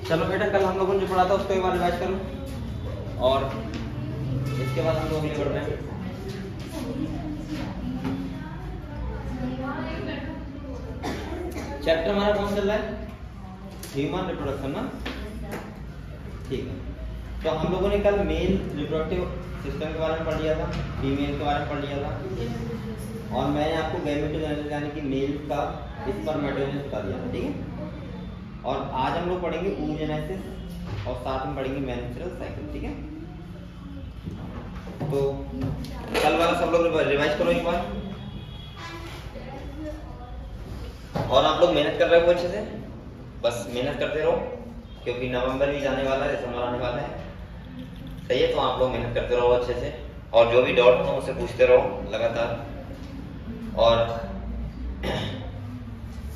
चलो बेटा, कल हम लोगों ने जो पढ़ा था उसको एक बार रिवाइज करो और इसके बाद हम लोग आगे बढ़ रहे हैं। चैप्टर हमारा कौन चल रहा है? ह्यूमन रिप्रोडक्शन ना, ठीक है। तो हम लोगों ने कल मेल रिप्रोडक्टिव सिस्टम के बारे में पढ़ लिया था, फीमेल के बारे में पढ़ लिया था, और मैंने आपको गैमेटोजेनेसिस यानी कि मेल का स्पर्मेटोजेनेसिस बता दिया था, ठीक है। और आज हम लोग पढ़ेंगे oogenesis और साथ में पढ़ेंगे मेंस्ट्रुअल साइकिल, ठीक है। तो कल वाला सब लोग रिवाइज करो एक बार, और आप लोग मेहनत कर रहे हो अच्छे से, बस मेहनत करते रहो क्योंकि नवंबर भी जाने वाला है, दिसंबर आने वाला है, सही है। तो आप लोग मेहनत करते रहो अच्छे से, और जो भी डाउट हो मुझसे पूछते रहो लगातार। और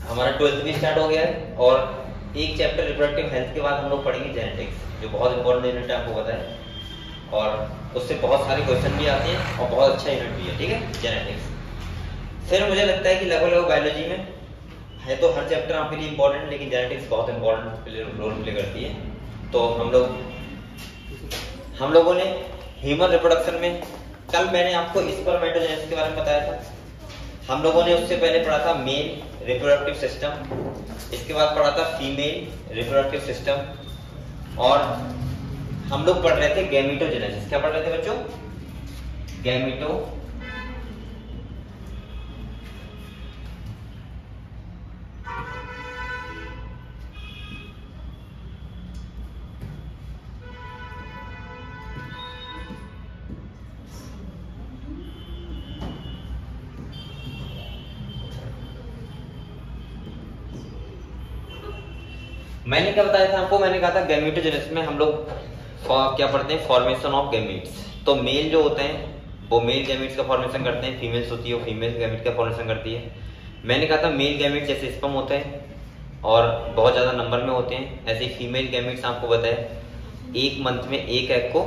हमारा 12th भी स्टार्ट हो गया है, और एक चैप्टर रिप्रोडक्टिव हेल्थ के बाद हम लोग पढ़ेंगे जेनेटिक्स, जो बहुत इंपॉर्टेंट यूनिट है, आपको पता है, और उससे बहुत सारे क्वेश्चन भी आते हैं और बहुत अच्छा यूनिट भी है, ठीक है, जेनेटिक्स। फिर मुझे लगता है कि लगभग बायोलॉजी में है तो हर चैप्टर आपके लिए इंपॉर्टेंट, लेकिन जेनेटिक्स बहुत इंपॉर्टेंट रोल प्ले करती है। तो हम लोगों ने ह्यूमन रिप्रोडक्शन में कल मैंने आपको स्पर्मेटोजेनेसिस के बारे में बताया था। हम लोगों ने उससे पहले पढ़ा था मेल रिप्रोडक्टिव सिस्टम, इसके बाद पढ़ा था फीमेल रिप्रोडक्टिव सिस्टम, और हम लोग पढ़ रहे थे गैमेटोजेनेसिस। क्या पढ़ रहे थे बच्चों? गैमेटो मैंने क्या बताया था आपको? मैंने कहा था गैमेटोजेनेसिस में हम लोग क्या पढ़ते हैं? Formation of gametes. तो मेल जो होते हैं वो मेल गैमेट्स का फॉर्मेशन करते हैं, फीमेल्स होती है वो फीमेल गैमेट का फॉर्मेशन करती है। मैंने कहा था मेल गैमेट जैसे स्पर्म होते हैं और बहुत ज्यादा नंबर में होते हैं, ऐसे ही फीमेल गैमेट्स आपको बताया एक मंथ में एक एग को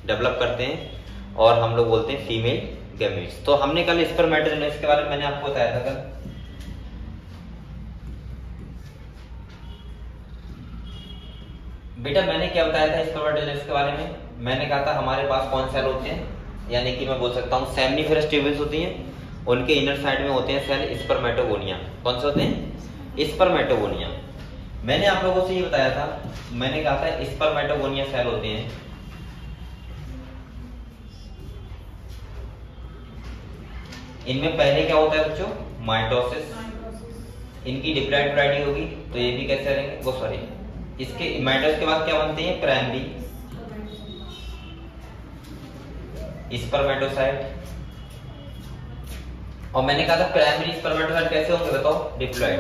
डेवलप करते हैं और हम लोग बोलते हैं फीमेल गैमेट्स। तो हमने कल स्पर्मेटोजेनेसिस के बारे में मैंने आपको बताया था कल। बेटा मैंने क्या बताया था स्पर्मेटोजेनेसिस के बारे में? मैंने कहा था हमारे पास कौन सेल होते हैं, यानी कि मैं बोल सकता हूँ सेमनीफेरस ट्यूबल्स होती हैं, उनके इनर साइड में होते हैं सेल स्पर्मेटोगोनिया। कौन से होते हैं? स्पर्मेटोगोनिया। मैंने आप लोगों से ये बताया था, मैंने कहा था स्पर्मेटोगोनिया सेल होते हैं इनमें पहले क्या होता है बच्चों? माइटोसिस। इनकी डिप्लॉइड वैरायटी होगी तो ये भी कैसे रहेंगे? वो सॉरी, इसके माइटोसिस के बाद क्या बनते हैं? Primary spermatocyte. और मैंने कहा था प्राइमरी स्पर्मेटोसाइट कैसे होंगे बताओ? डिप्लॉइड,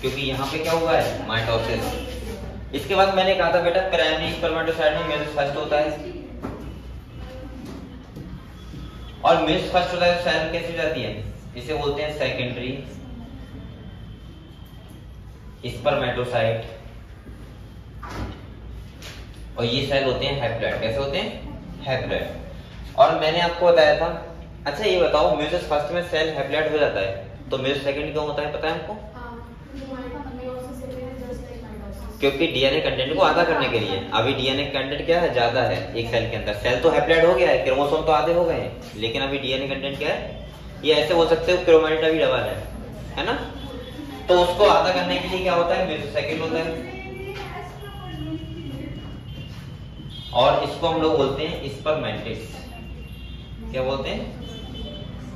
क्योंकि यहाँ पे क्या हुआ है? माइटोसिस। इसके बाद मैंने कहा था बेटा प्राइमरी स्पर्मेटोसाइट में मेयोसिस फर्स्ट होता है, और मेयोसिस फर्स्ट होता है सेल कैसी हो जाती है? इसे बोलते हैं सेकेंडरी स्पर्मेटोसाइट, और ये सेल होते हैं हैप्लॉइड। कैसे होते हैं? हैप्लॉइड। और मैंने आपको बताया था, अच्छा ये बताओ मेयोसिस फर्स्ट में सेल हैप्लॉइड हो जाता है तो मेयोसिस सेकंड क्यों होता है? पता है आपको? क्योंकि डीएनए कंटेंट को आधा करने के लिए। अभी डीएनए कंटेंट क्या है? ज्यादा है एक सेल के अंदर। सेल तो हैप्लॉइड हो गया है, क्रोमोसोम तो आधे हो गए हैं, लेकिन अभी डीएनए कंटेंट क्या है? ये ऐसे बोल सकते हो क्रोमैटिड अभी डबल है ना? तो उसको आधा करने के लिए क्या होता है? मेयोसिस सेकंड होता है, और इसको हम लोग बोलते हैं स्पर्मेटिड्स। क्या बोलते हैं?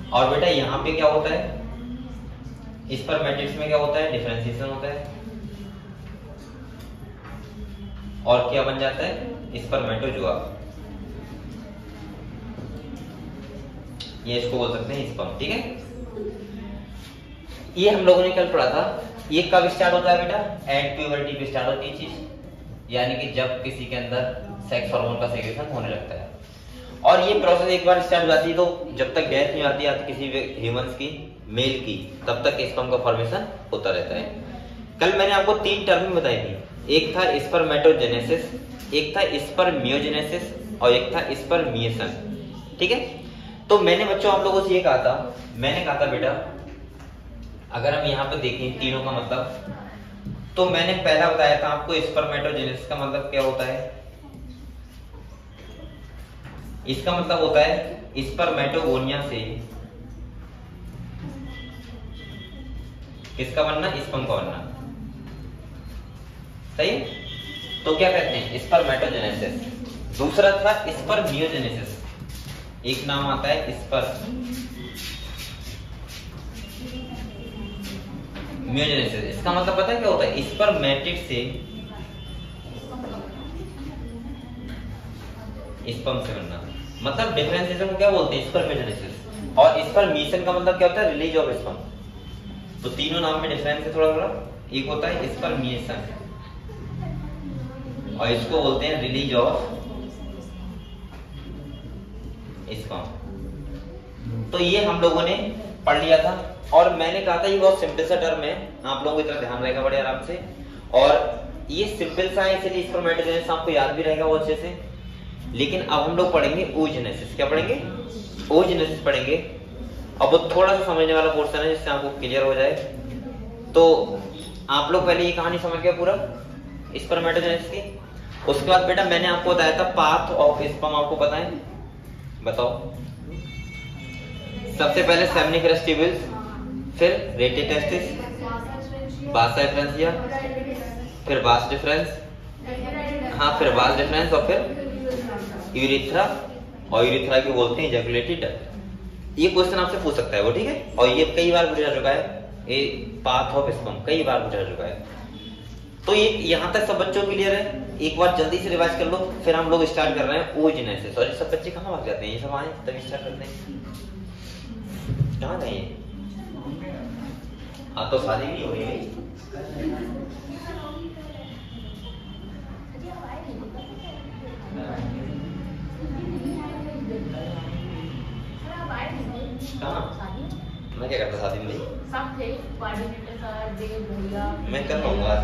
और बेटा यहाँ पे क्या होता है? स्पर्मेटिड्स में क्या होता है? डिफरेंशिएशन होता है, और क्या बन जाता है? स्पर्मेटोजोआ। ये इसको बोल सकते हैं स्पर्म, ठीक है। ये हम लोगों ने कल पढ़ा था। ये कब स्टार्ट होता है बेटा? एट प्यूबर्टी पे स्टार्ट होती है चीज, यानी कि जब किसी के अंदर सेक्स हार्मोन का सेक्रेशन होने लगता है। और ये प्रोसेस एक बार स्टार्ट हो जाती है तो जब तक डेथ नहीं आती किसी ह्यूमंस की, मेल की, तब तक स्पर्म का फॉर्मेशन होता रहता है। कल मैंने आपको 3 टर्म बताई थी, एक था स्पर्मेटोजेनेसिस, एक था स्पर्मियोजेनेसिस, और एक था स्पर्मिएशन, ठीक है। तो मैंने बच्चों आप लोगों से ये कहा था, मैंने कहा था बेटा अगर हम यहाँ पे देखें तीनों का मतलब, तो मैंने पहला बताया था आपको स्पर्मेटोजेनेसिस का मतलब क्या होता है। इसका मतलब होता है स्पर्मेटोगोनिया से किसका बनना, स्पर्म का बनना। सही। तो क्या कहते हैं, स्पर्मेटोजेनेसिस। दूसरा था स्पर्मियोजेनेसिस, एक नाम आता है स्पर्मियोजेनेसिस। इसका मतलब पता है क्या होता है, स्पर्मेटिड से स्पर्म से बनना। मतलब डिफरेंशिएशन को क्या बोलते हैं, स्पर्मियोजेनेसिस। और स्पर्मिएशन का मतलब क्या होता है, रिलीज ऑफ स्पर्म। तो तीनों नाम में डिफरेंस है थोड़ा थोड़ा। एक होता है स्पर्मिएशन और इसको बोलते हैं रिलीज ऑफ स्पर्म। तो ये हम लोगों ने पढ़ लिया था और मैंने कहा था ये बहुत सिंपल सा टर्म है, आप लोगों की तरह ध्यान रहेगा बड़े आराम से। और ये सिंपल सा है इसलिए स्पर्मेटोजेनेसिस आपको याद भी रहेगा बहुत अच्छे से। लेकिन अब हम लोग पढ़ेंगे oogenesis। क्या पढ़ेंगे, oogenesis पढ़ेंगे। अब वो थोड़ा सा समझने वाला पोर्शन है जिससे आपको क्लियर हो जाए। तो आप लोग पहले ये कहानी समझ गए पूरा स्पर्मेटोजेनेसिस की। उसके बाद बेटा मैंने आपको बताया था पाथ ऑफ स्पर्म, आपको पता है, बताओ। सबसे पहले सेमिनिफेरस ट्यूब्यूल्स, फिर रेटिटेस्टिस, वासा डिफरेंशिया, फिर वास डिफरेंस, हाँ फिर वास डिफरेंस, और फिर यूरिथ्रा। और यूरिथ्रा की बोलते हैं इजैकुलेटरी डक्ट। ये क्वेश्चन आपसे पूछ सकता है वो, ठीक है। और ये कई बार पूछा जा चुका है, ये पाथ ऑफ स्पर्म कई बार पूछा जा चुका है। तो ये यहाँ तक सब बच्चों क्लियर है। एक बार जल्दी से रिवाइज कर लो, फिर हम लोग स्टार्ट कर रहे हैं oogenesis। और ये सब बच्चे कहाँ भाग जाते हैं, ये सब आए तभी स्टार्ट करते हैं, कहाँ गए ये? हाँ तो शादी भी हो रही है। कहाँ? मैं क्या करता शादी में? सब थे, कोऑर्डिनेटर सर, देव भैया। मैं कर लूँगा आज।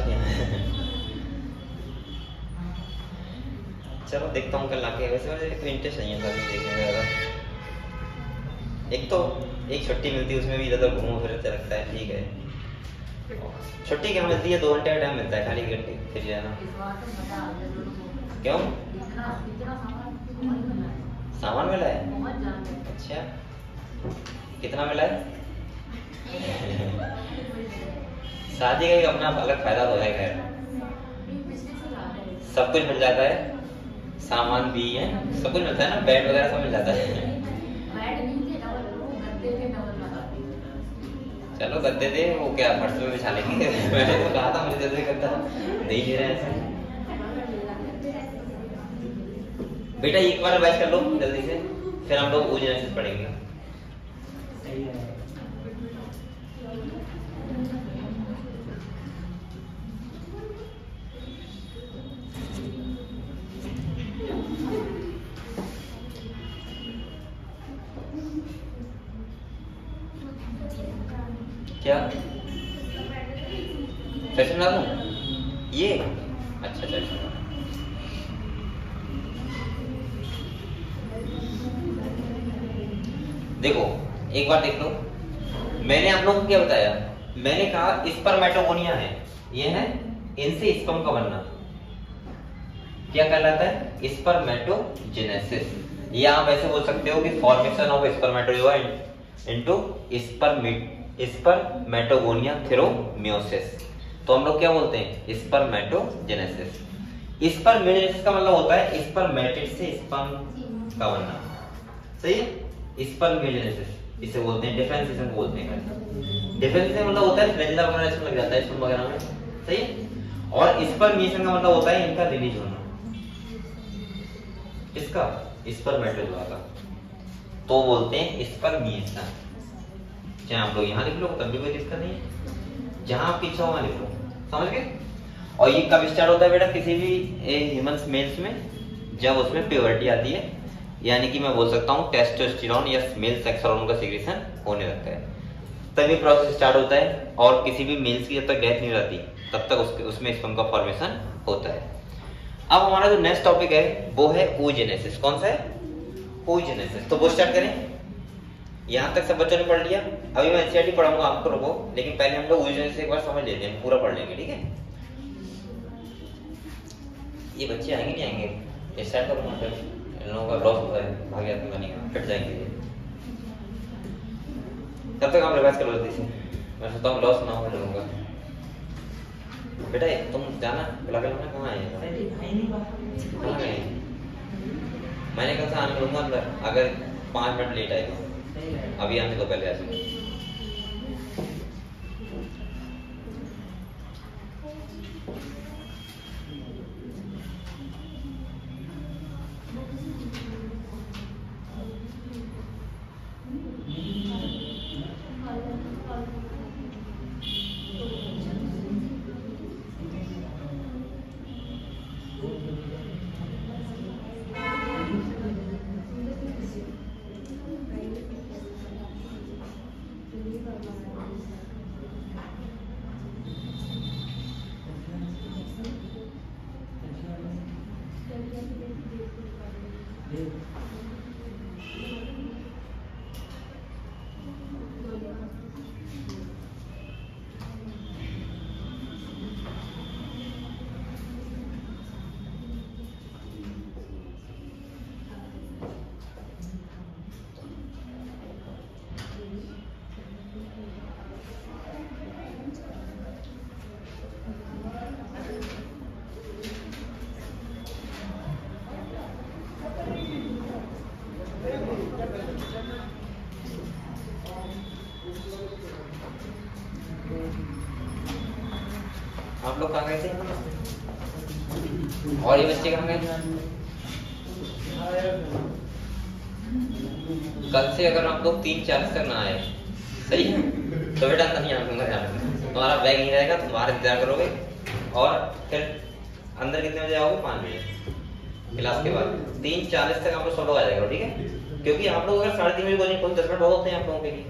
चलो देखता हूँ कल आके। वैसे मुझे कोई इंटरेस्ट नहीं है शादी देखने में ज़्यादा। एक तो एक छुट्टी मिलती है उसमें भी ज़्यादा घूमो फिरते लगता है, ठीक है। छुट्टी क्या मिलती है, 2 घंटे का टाइम मिलता है खाली, घंटे फिर जाना। क्यों? सामान मिला है? अच्छा, कितना मिला है? शादी का एक अपना अलग फायदा तो है, खैर सब कुछ मिल जाता है, सामान भी है, सब कुछ मिलता है ना, बेड वगैरह सब मिल जाता है। चलो गद्दे दे, वो क्या फर्श में बिछा लेंगे। मैंने तो कहा था मुझे जल्दी गद्दा दे ही रहे हैं। बेटा एक बार रिवाइज कर लो जल्दी से, फिर हम लोग oogenesis पढ़ेंगे। क्या सेशन ला दूं ये? अच्छा सेशन देखो, एक बार देख लो। मैंने आप लोगों को क्या बताया, मैंने कहा स्पर्मेटोगोनिया है, ये है इनसे स्पर्म का बनना, क्या कहलाता है, स्पर्मेटोजेनेसिस। या आप ऐसे बोल सकते हो कि formation of spermatozoa into spermatogonia through meiosis. तो हम लोग क्या बोलते हैं, स्पर्मेटोजेनेसिस। स्पर्मियोजेनेसिस का मतलब होता है स्पर्मेटिड से स्पर्म का बनना, सही है। स्पर्मियोजेनेसिस इसे बोलते हैं, डिफरेंशिएशन बोलते हैं। डिफरेंशिएशन मतलब होता है फ्लैजेला वगैरह इसमें लग जाता है स्पर्म वगैरह में, सही है। और स्पर्मिएशन का मतलब होता है इनका रिलीज होना, इसका स्पर्मेटोजोआ का, तो बोलते हैं स्पर्मिएशन। चाहे आप लोग यहाँ लिख लो तब भी कोई दिक्कत नहीं है, जहां आपकी इच्छा वहां लिख लो, समझ गए। और ये कब स्टार्ट होता है बेटा, किसी भी ह्यूमंस मेल्स में, जब उसमें प्यूबर्टी आती है, यानी कि मैं बोल सकता हूँ टेस्टोस्टेरोन या मेल सेक्स हार्मोन का सीक्रेशन होने लगता है, तभी प्रोसेस स्टार्ट होता है। और किसी भी मेल्स की जब तक डेथ नहीं रहती तब तक उसमें स्पर्म का फॉर्मेशन होता है। अब हमारा जो नेक्स्ट टॉपिक है वो है oogenesis। कौन सा है, oogenesis। तो वो स्टार्ट करें। यहाँ तक सब बच्चों ने पढ़ लिया, अभी मैं एनसीईआरटी पढ़ाऊंगा आपको, रुको, लेकिन पहले हम लोग oogenesis एक बार समझ लेते हैं, पूरा पढ़ लेंगे, ठीक है। ये बच्चे आएंगे नहीं आएंगे, इस साइड करूँगा फिर इन लोगों का लॉस होता है, भाग जाते बनेगा, फिट जाएंगे। तब तक आप रिवाइज करो जल्दी से, मैं सोचता हूँ लॉस ना हो लोगों का। बेटा तुम जाना बुला के लाना, कहाँ है? कहाँ गए? मैंने कहा था आने लूँगा अंदर, अगर 5 मिनट लेट आएगा, अभी आने तो पहले आ जाए। आप लोग कहाँ गए थे? और ये बच्चे कहाँ गए? कल से अगर आप लोग 3:40 तक ना आए, सही है, तो बेटा अंदर नहीं आना दूंगा। तुम्हारा बैग नहीं रहेगा, तुम्हारा इंतजार करोगे, और फिर अंदर कितने बजे आओगे? 5 बजे क्लास के बाद। 3:40 तक आप लोग सब लोग आ जाएगा, ठीक है? क्योंकि आप लोग अगर 3:30 बजे बोलेंगे, कोई 10 मिनट बहुत होते हैं आप लोगों के लिए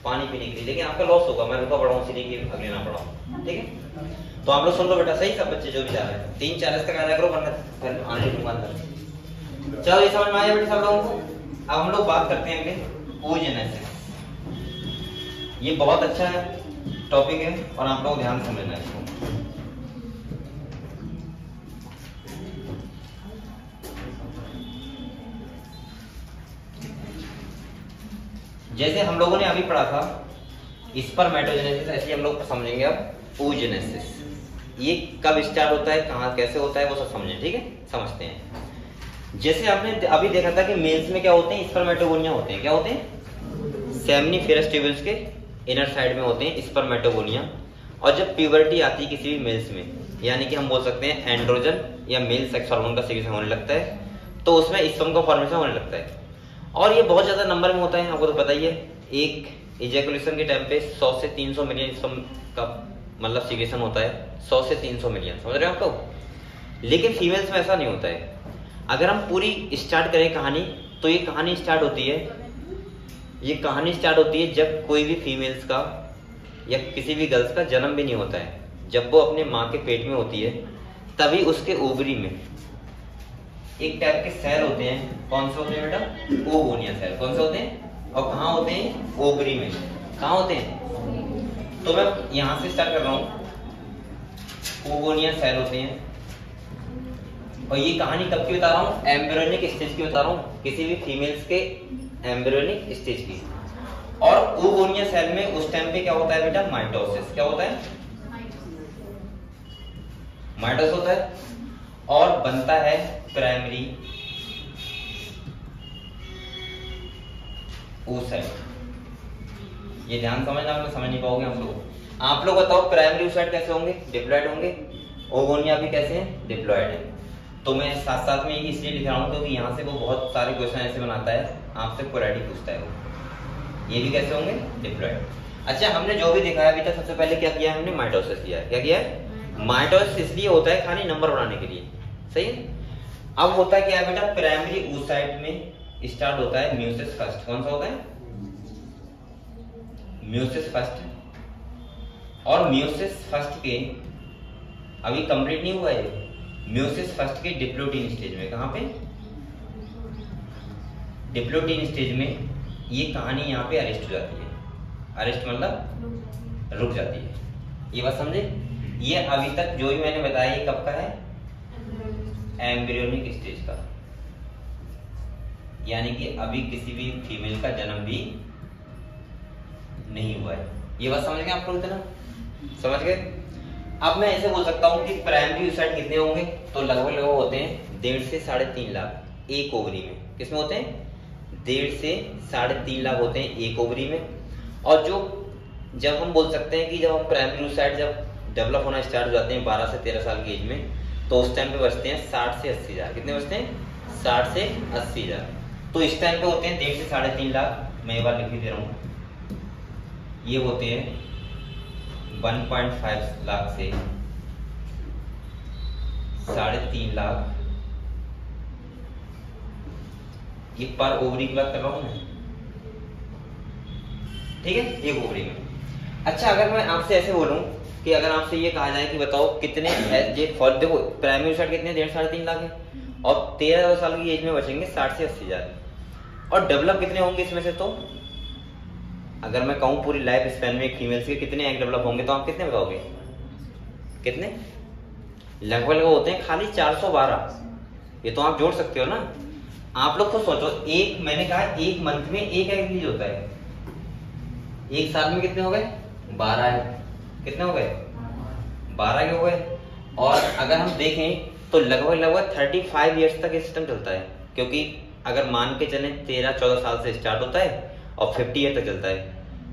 पानी पीने के लिए, लेकिन आपका लॉस होगा। मैं रुका पड़ा हूँ सीढ़ी की अगले ना पड़ा हूँ, ठीक है? तो आप लोग सुन लो बेटा, सही? सब बच्चे जो भी जा रहे हैं 3:40 तक आ जाया करो, वरना फिर आने दूंगा अंदर। चलो ये समझ में आया बेटा सब लोगों को? अब हम लोग बात करते हैं oogenesis। ये बहुत अच्छा है टॉपिक है और आप लोग ध्यान समझना है इसको। जैसे हम लोगों ने अभी पढ़ा था स्पर्मेटोजेनेसिस, ऐसे हम लोग समझेंगे अब oogenesis। ये कब स्टार्ट होता है, कहाँ कैसे होता है, वो सब समझें, ठीक है? समझते हैं। जैसे आपने अभी देखा था कि मेल्स में क्या होते हैं? स्पर्मेटोगोनिया होते हैं। क्या होते हैं? सेमिनिफेरस ट्यूब्यूल्स के इनर साइड में होते हैं स्पर्मेटोगोनिया। और जब प्यूबर्टी आती है किसी भी मेल्स में, यानी कि हम बोल सकते हैं एंड्रोजन या मेल सेक्स हार्मोन का सिक्रेशन होने लगता है, तो उसमें स्पर्म का फॉर्मेशन होने लगता है। और ये बहुत ज्यादा नंबर में होता है, आपको तो पता ही है। एक इजैकुलेशन के टाइम पे 100 से 300 मिलियन स्पर्म का मतलब सिक्रेशन होता है, 100 से 300 मिलियन, समझ रहे हो आप लोग? लेकिन फीमेल्स में ऐसा नहीं होता है। अगर हम पूरी स्टार्ट करें कहानी, तो ये कहानी स्टार्ट होती है जब कोई भी फीमेल्स का या किसी भी गर्ल्स का जन्म भी नहीं होता है। जब वो अपने माँ के पेट में होती है, तभी उसके ओवरी में एक टाइप के सेल होते हैं। कौन से होते हैं बेटा? ओवोनिया सेल। कौन से होते हैं? और कहाँ होते हैं? ओवरी में। कहाँ होते हैं? तो मैं यहां से स्टार्ट कर रहा हूं। ओवोनिया सेल होते हैं, और ये कहानी कब की बता रहा हूँ? एम्ब्रियोनिक स्टेज की बता रहा हूँ, किसी भी फीमेल्स के एम्ब्रियोनिक स्टेज की। और ओवोनिया सेल में उस टाइम पे क्या होता है बेटा? माइटोसिस। क्या होता है? माइटोसिस होता है, और बनता है प्राइमरी oocyte। ये ध्यान समझना, आप समझ नहीं पाओगे आप लोग बताओ प्राइमरी oocyte कैसे होंगे? डिप्लॉयड होंगे। ओवोनिया भी कैसे हैं? डिप्लॉयड है। तो मैं साथ साथ में ये इसलिए लिख रहा हूँ क्योंकि यहाँ से वो बहुत सारे क्वेश्चन ऐसे बनाता है, आपसे क्वेरी पूछता है वो। ये भी कैसे होंगे? डिप्लॉयड। अच्छा, हमने जो भी दिखाया अभी तक, सबसे पहले क्या किया? हमने माइटोसिस किया है। क्या किया है? माइटोसिस इसलिए होता है खाली नंबर बढ़ाने के लिए, सही है? अब होता है क्या है बेटा? प्राइमरी oocyte में स्टार्ट होता है म्यूसिस फर्स्ट। कौन सा होता है? Meiosis first. और म्यूसिस फर्स्ट के अभी कंप्लीट नहीं हुआ है। म्यूसिस फर्स्ट के डिप्लोटीन स्टेज में, कहां पे? डिप्लोटीन स्टेज में ये कहानी यहाँ पे अरेस्ट हो जाती है। अरेस्ट मतलब रुक जाती है। ये बात समझे? ये अभी तक जो भी मैंने बताया ये कब का है? एम्ब्रियोनिक स्टेज का, यानी कि अभी किसी भी फीमेल का जन्म भी नहीं हुआ है। ये बात समझ गए आप लोग? इतना समझ गए? अब मैं ऐसे बोल सकता हूँ कि प्राइमरी oocyte कितने होंगे, तो लगभग होते हैं 1.5 से 3.5 लाख एक ओवरी में। किसमें होते हैं? 1.5 से 3.5 लाख होते हैं एक ओवरी में। और जो जब हम बोल सकते हैं कि जब हम प्राइमरी oocyte जब डेवलप होना स्टार्ट हो जाते हैं 12 से 13 साल की एज में, तो उस टाइम पे बचते हैं 60 से 80 हजार। कितने बचते हैं? 60 से 80 हजार। तो इस टाइम पे होते हैं 1.5 से 3.5 लाख। मैं एक बार लिख दे रहा हूँ, ये होते हैं 1.5 लाख से 3.5 लाख। ये पर ओवरी की बात कर रहा हूं मैं, ठीक है, एक ओवरी में। अच्छा, अगर मैं आपसे ऐसे बोलूं कि अगर आपसे ये कहा जाए कि बताओ कितने देखो प्राइमरी oocyte कितने 1.5 से 3.5 लाख है और 13 साल की एज में बचेंगे 60 से 80 हजार। और डेवलप कितने होंगे इसमें से? तो अगर मैं कहूं पूरी लाइफ स्पैन में एक फीमेल्स के कितने एग डेवलप होंगे, तो आप कितने बताओगे? कितने? लगभग होते हैं खाली 412। ये तो आप जोड़ सकते हो ना। आप लोग खुद सोचो, एक मैंने कहा एक मंथ में एक एग रिलीज होता है, एक साल में कितने हो गए? 12 है। कितने हो गए? 12 के हो गए। और अगर हम देखें तो लगभग 35 ईयर्स तक ये सिस्टम चलता है, क्योंकि अगर मान के चलें 13-14 साल से स्टार्ट होता है और 50 ईयर तक चलता है,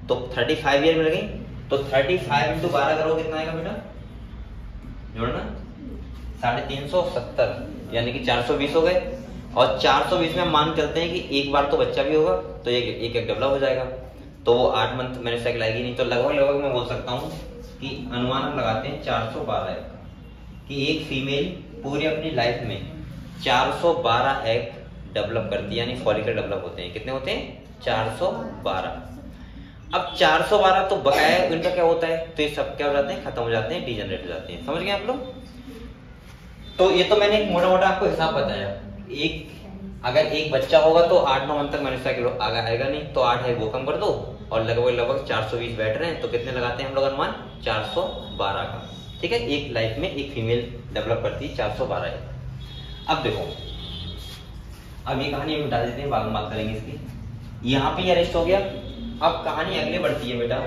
तो 35 ईयर मिल गई। तो 35 इंटू 12 करो, कितना आएगा बेटा? जोड़ना 350, यानी कि 420 हो गए। और 420 में हम मान चलते हैं कि एक बार तो बच्चा भी होगा, तो एक डेवलप हो जाएगा, तो वो 8 मंथ मैंने साइकिल आएगी नहीं। तो लगभग मैं बोल सकता हूँ कि अनुमान हम लगाते हैं 412 एग कि एक फीमेल पूरी अपनी लाइफ में 412 एग डेवलप करती है, यानी फॉलिकल डेवलप होते हैं। कितने होते हैं? 412। अब 412 तो बकाया इनका क्या होता है, तो ये सब क्या हो जाते हैं? खत्म हो जाते हैं, डीजनरेट हो जाते हैं। समझ गए आप लोग? तो ये तो मैंने एक मोटा मोटा आपको हिसाब बताया। अगर एक बच्चा होगा तो 8-9 मंथ तक मैंने साइकिल आएगा नहीं, तो 8 है वो कम कर दो, और लगभग 420 बैठ रहे हैं, तो कितने लगाते हैं हम लोग अनुमान? 412 का। ठीक है, एक लाइफ में एक फीमेल डेवलप करती है 412 है। अब देखो, अब ये कहानी मिटा देते हैं, बाद में बात करेंगे इसकी। यहाँ पे ये अरेस्ट हो गया। अब कहानी अगले बढ़ती है बेटा।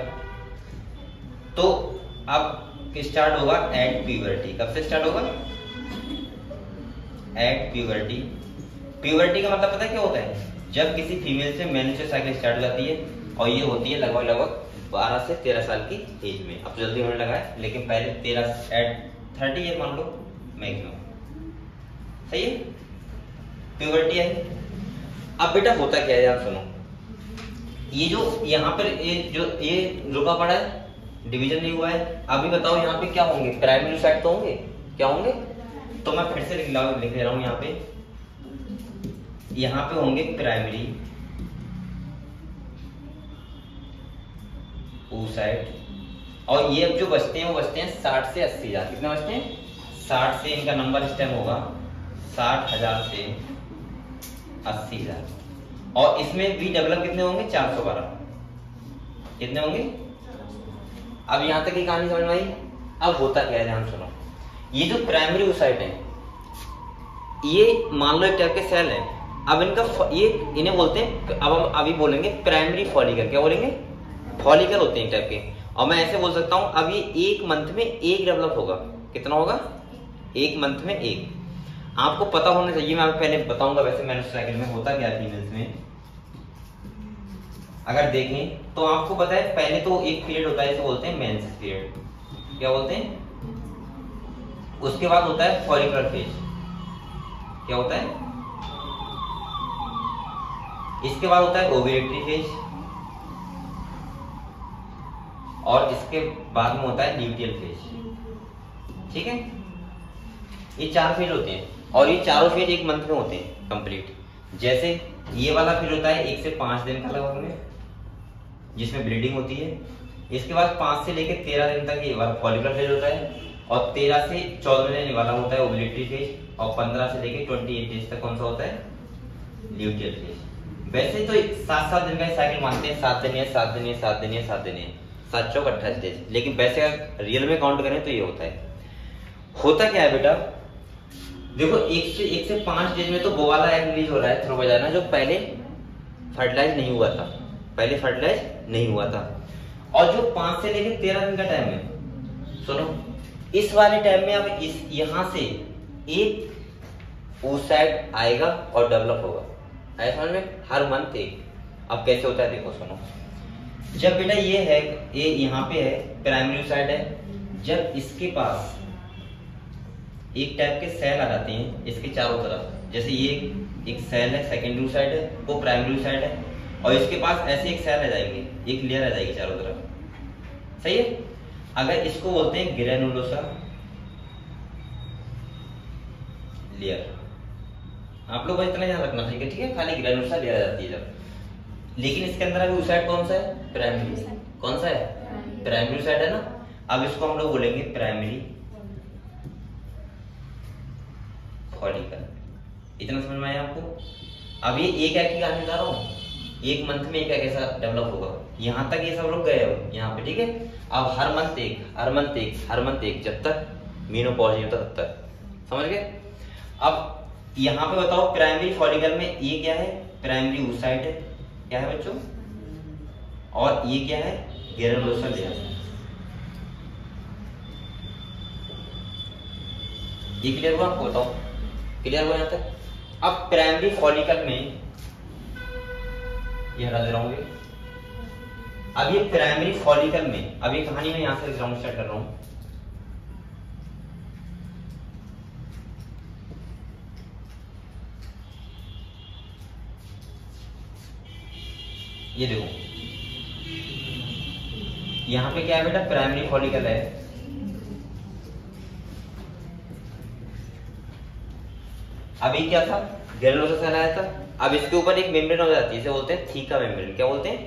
तो अब स्टार्ट होगा एट प्यूबर्टी। कब से स्टार्ट होगा? At puberty. प्यूबर्टी का मतलब पता है क्या होता है? जब किसी फीमेल से मेंस्ट्रुअल साइकिल स्टार्ट हो जाती है, और ये होती है लगभग 12 से 13 साल की एज में। अब जल्दी होने लगा है, लेकिन पहले 13 एट 30 ईयर मान लो मैक्सिमम। सही है, प्यूबर्टी है। अब बेटा होता क्या है, आप सुनो। ये जो यहाँ पर ये रुका पड़ा है, डिवीजन नहीं हुआ है। अभी बताओ यहाँ पे क्या होंगे? प्राइमरी oocyte तो होंगे। क्या होंगे? तो मैं फिर से लिख दे रहा हूँ यहाँ पे होंगे प्राइमरी oocyte। और ये अब जो बचते हैं वो बचते हैं 60 से 80 हजार। कितने बचते हैं? 60 से, इनका नंबर इस टाइम होगा 60,000 से 80,000। और इसमें भी डेवलप कितने होंगे? 412। कितने होंगे? अब यहां तक की कहानी समझ में आई। अब होता क्या है, ध्यान सुनो। ये जो प्राइमरी oocyte है, ये मान लो एक टाइप के सेल है। अब इनका ये इन्हें बोलते हैं, अब हम अभी बोलेंगे प्राइमरी फॉलिकल। क्या बोलेंगे? फॉलिकल होते हैं एक टाइप के। और मैं ऐसे बोल सकता हूं, अब ये एक मंथ में एक डेवलप होगा। कितना होगा? एक मंथ में एक। आपको पता होना चाहिए, मैं पहले बताऊंगा वैसे मेंस्ट्रुअल साइकिल में होता क्या है फीमेल्स में। अगर देखें तो आपको पता है, पहले तो एक पीरियड होता है, इसे बोलते हैं मेंस पीरियड। क्या बोलते हैं? उसके बाद होता है फॉलिकुलर फेज। क्या होता है? इसके बाद होता है ओव्यूलेटरी फेज, और इसके बाद में होता है ल्यूटियल फेज। ठीक है, ये 4 फेज होते हैं, और ये चारों फेज एक मंथ में होते हैं कंप्लीट। जैसे ये वाला फेज होता है 1 से 5 दिन का लगभग में, जिसमें ब्लीडिंग होती है। इसके बाद 5 से लेकर 13 दिन तक ये वाला फॉलिकुलर फेज होता है, और 13 से 14 दिन वाला होता है ओव्यूलेटरी फेज, और 15 से लेकर 28 डेज तक कौन सा होता है? Luteal phase. वैसे तो 7-7 दिन का साइकिल मानते हैं, 7 दिन है, 7 दिन है, 7 दिन है, 7 दिन है, 7 चौक 28 डेज। लेकिन वैसे अगर रियल में काउंट करें तो ये होता है। होता क्या है बेटा, देखो एक से 5 डेज में तो वो वाला एग रिलीज हो रहा है थ्रू वजाइना जो पहले फर्टिलाइज नहीं हुआ था, पहले फर्टिलाइज नहीं हुआ था। और जो 5 से लेकर 13 दिन का टाइम है, सुनो, इस वाले टाइम में अब इस यहां से एक oocyte आएगा और डेवलप होगा। ऐसा समझ में, हर मंथ एक। अब कैसे होता है देखो, सुनो। जब बेटा ये है, ये यहाँ पे है, प्राइमरी oocyte है, जब इसके पास एक टाइप के सेल आ जाते हैं इसके चारों तरफ, जैसे ये एक सेल है, सेकेंडरी oocyte है, वो प्राइमरी oocyte है, और इसके पास ऐसे एक सेल आ जाएंगे, एक लेयर आ जाएगी चारों तरफ, सही है। अगर इसको बोलते हैं ग्रेनुलोसा लेयर, आप लोग को इतना ध्यान रखना चाहिए, ठीक है, खाली ग्रेनुलोसा लेयर आ जाती है जब। लेकिन इसके अंदर अभी oocyte कौन सा है? प्राइमरी। कौन सा है? प्राइमरी oocyte है ना। अब इसको हम लोग बोलेंगे प्राइमरी फॉलिकल। इतना समझ में आया आपको? अब ये एक एग की आने जा रहा हूँ, एक मंथ में एक एग ऐसा डेवलप होगा। यहाँ तक ये सब लोग गए हो यहाँ पे, ठीक है। अब हर मंथ एक, हर मंथ एक, हर मंथ एक, जब तक मेनोपॉज नहीं होता तब तक, समझ गए। अब यहाँ पे बताओ, प्राइमरी फॉलिकल में ये क्या है? प्राइमरी oocyte है, क्या है बच्चों? और ये क्या है? Granulosa layer. ये क्लियर हुआ आपको? बताओ, क्लियर हुआ यहाँ तक? अब प्राइमरी फॉलिकल में ये हटा दे रहा हूँ। अब ये प्राइमरी फॉलिकल में, अब ये कहानी में यहां से ग्राउंड स्टार्ट कर रहा हूं। ये देखो, यहां पे क्या है बेटा? प्राइमरी फॉलिकल है। अभी क्या था? ग्रेनुलोसा सेल आया था। अब इसके ऊपर एक मेम्ब्रेन हो जाती है, इसे बोलते हैं थीका मेम्ब्रेन। क्या बोलते हैं?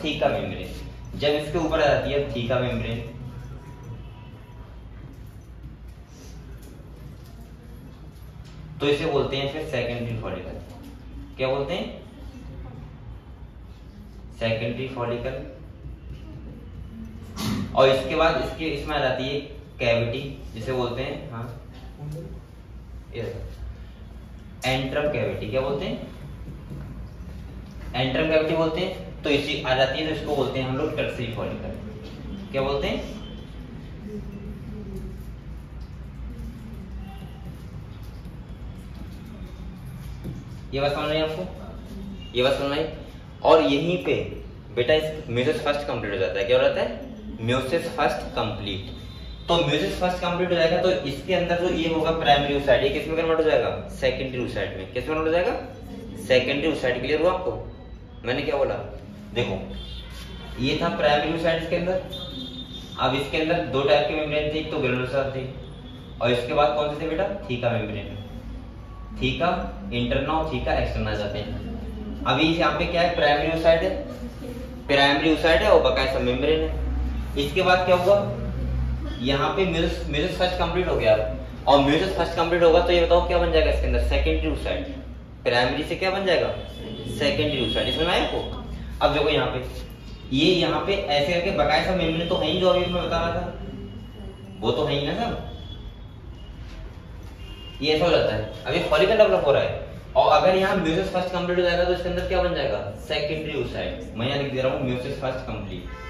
Theca membrane. जब इसके ऊपर आ जाती है थीका मेम्ब्रेन, तो इसे बोलते हैं फिर सेकेंडरी फॉलिकल। क्या बोलते हैं? Secondary follicle. और इसके बाद इसमें आ जाती है कैविटी, जिसे बोलते हैं, हाँ, एंट्रम कैविटी। क्या बोलते हैं? एंट्रम कैविटी बोलते हैं। तो इसी आ जाती है, तो इसको बोलते हैं हम लोग टर्सरी फॉलिकल। क्या बोलते हैं? ये बात समझ रही है आपको? ये बात समझ रही? और यहीं पे बेटा इस म्यूसिस फर्स्ट कंप्लीट हो जाता है। क्या हो जाता है? Meiosis first complete. तो म्यूसिस फर्स्ट कंप्लीट हो जाएगा, तो इसके अंदर जो ये होगा प्राइमरी oocyte, ये किसमें कन्वर्ट हो जाएगा? सेकेंडरी oocyte में। किसमें कन्वर्ट हो जाएगा? Secondary oocyte। क्लियर हुआ आपको? मैंने क्या बोला? देखो, ये था प्राइमरी oocyte इसके अंदर। अब इसके अंदर दो टाइप के मेम्ब्रेन थे, एक तो ग्रेनुलोसा थे, और इसके बाद कौन से थे बेटा? Theca membrane. थीका इंटरना और थीका एक्सटर्ना जाते हैं। अभी यहाँ पे क्या है? प्राइमरी oocyte है, प्राइमरी oocyte है और बकाया सब मेम्ब्रेन है। इसके बाद क्या होगा? यहाँ पे म्यूसिस फर्स्ट कंप्लीट हो गया, और म्यूसिस फर्स्ट कंप्लीट होगा तो ये बताओ क्या बन जाएगा इसके अंदर? Secondary oocyte। प्राइमरी से क्या बन जाएगा? Secondary oocyte। इसमें आया आपको? अब देखो यहाँ पे, ये यहाँ पे ऐसे करके बकाया सब मेम्ब्रेन तो है ही, जो अभी मैं बता रहा था, वो तो है ही ना सब। ये ऐसा हो जाता है। अभी फॉलिकल डेवलप हो रहा है, और अगर यहाँ म्यूसिस फर्स्ट कंप्लीट हो जाएगा तो इसके अंदर क्या बन जाएगा? Secondary oocyte। मैं यहाँ लिख दे रहा हूँ म्यूसिस फर्स्ट कंप्लीट।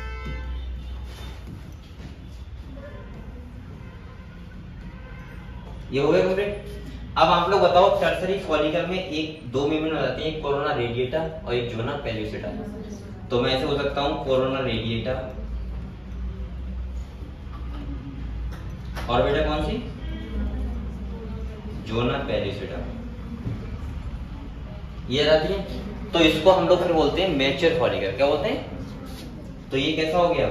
ये हो गया कंप्लीट। अब आप लोग बताओ, टर्सरी फॉलिकल में एक दो मेम्ब्रेन हो जाती है, एक कोरोना रेडिएटा और एक जोना पेल्यूसिटा। तो मैं ऐसे हो सकता हूँ कोरोना रेडिएटा, और बेटा कौन सी? जोना पेल्यूसिटा। ये जाती है, तो इसको हम लोग फिर बोलते हैं मैच्योर फॉलिकल। क्या बोलते हैं? तो ये कैसा हो गया?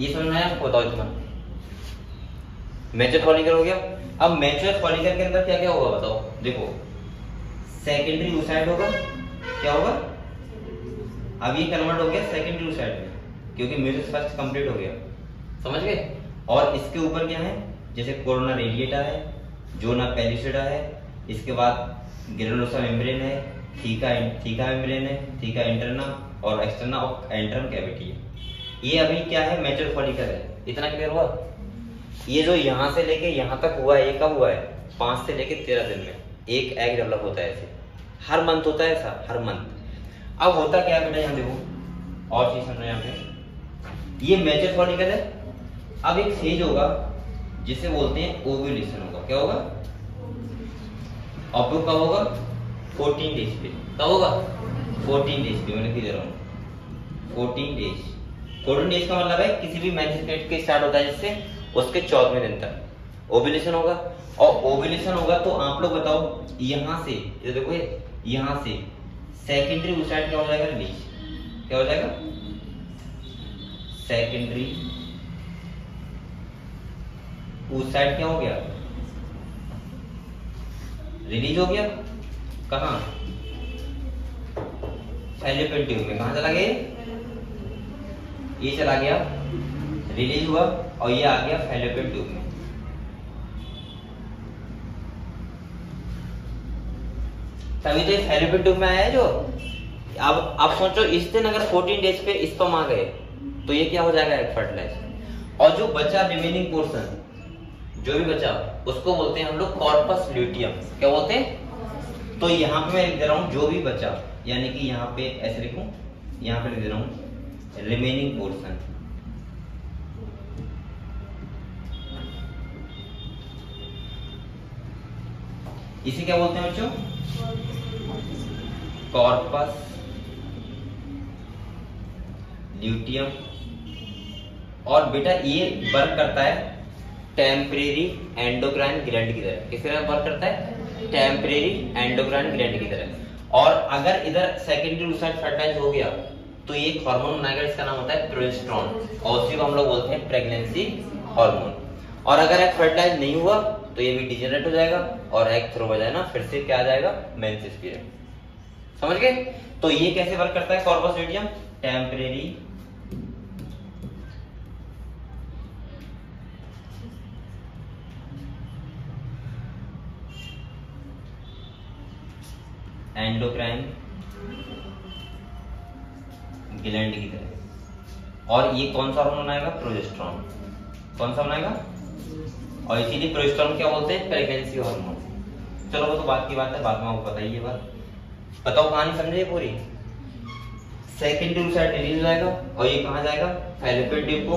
ये समझ में आया आपको? बताओ इतना। मैच्योर फॉलिकल हो गया। अब मैच्योर फॉलिकल के अंदर क्या क्या होगा बताओ? देखो, सेकेंडरी oocyte होगा। क्या होगा? अब ये कन्वर्ट हो गया सेकेंडरी oocyte में, क्योंकि म्यूसिस फर्स्ट कंप्लीट हो गया, समझ गए। और इसके ऊपर क्या है? जैसे कोरोना रेडिएटा है, जोना पेल्यूसिटा है, इसके बाद ग्रेनुलोसा मेम्ब्रेन है, थीका मेम्ब्रेन है, थीका इंटरना और एक्सटर्ना और एंट्रम कैविटी है। ये अभी क्या है? मैच्योर फॉलिकल है। इतना क्लियर हुआ? ये जो यहाँ से लेके यहाँ तक हुआ है, ये कब हुआ है? 5 से लेके 13 दिन में एक एग डेवलप होता है। ऐसे हर मंथ होता है ऐसा, हर मंथ। अब होता क्या है बेटा, यहाँ देखो और चीज समझो। यहाँ पे ये मैच्योर फॉलिकल है। अब एक स्टेज होगा जिसे बोलते हैं ओव्यूलेशन होगा। क्या होगा? अब वो कब होगा? 14 डेज पे। कब होगा? 14 डेज पे। मैंने लिख दे रहा हूँ 14 डेज। 14 डेज का मतलब है किसी भी मेंस्ट्रुअल पीरियड के स्टार्ट होता है जिससे उसके 14वें दिन तक ओव्यूलेशन होगा। और ओव्यूलेशन होगा तो आप लोग बताओ, यहाँ से ये देखो, यहाँ से सेकेंडरी oocyte क्या हो जाएगा? रिलीज। क्या हो जाएगा? सेकेंडरी oocyte क्या हो गया? रिलीज हो गया। कहाँ? फैलोपियन ट्यूब में। कहाँ चला गया? ये चला गया, रिलीज हुआ और ये आ गया फैलोपियन ट्यूब में। तभी तो ये फैलोपियन ट्यूब में आया है जो। अब आप सोचो, इस दिन अगर 14 डेज पे स्पर्म आ गए तो ये क्या हो जाएगा? Egg fertilize. और जो बचा रिमेनिंग पोर्शन, जो भी बचा, उसको बोलते हैं हम लोग कॉर्पस ल्यूटियम। क्या बोलते हैं? तो यहाँ पे मैं लिख दे रहा हूँ जो भी बचा, यानी कि यहाँ पे ऐसे लिखूं, यहाँ पे लिख दे रहा हूँ रिमेनिंग पोर्शन। इसे क्या बोलते हैं बच्चों? Corpus luteum. और बेटा ये वर्क करता है टेम्परेरी एंडोक्राइन ग्लैंड की तरह। किस तरह वर्क करता है? टेम्परेरी एंडोक्राइन ग्लैंड की तरह। और अगर इधर सेकेंडरी oocyte फर्टिलाइज हो गया तो ये एक हार्मोन बनाएगा, इसका नाम होता है प्रोजेस्टेरोन, और उसी को हम लोग बोलते हैं प्रेगनेंसी हार्मोन। और अगर एग फर्टिलाइज नहीं हुआ तो ये भी डिजेनरेट हो जाएगा और एग थ्रो हो जाएगा, फिर से क्या आ जाएगा? Menses period. समझ गए? तो ये कैसे वर्क करता है corpus luteum? Temporary endocrine gland की तरह। और ये कौन सा हार्मोन बनाएगा? प्रोजेस्टेरोन। कौन सा बनाएगा? और इसीलिए प्रोजेस्टेरोन क्या बोलते हैं? Pregnancy hormone. चलो वो तो बात की बात है, बाद में आपको बताइए बात। बताओ कहानी समझे पूरी? सेकेंडरी oocyte रिलीज हो जाएगा और ये कहाँ जाएगा? फैलोपियन ट्यूब को।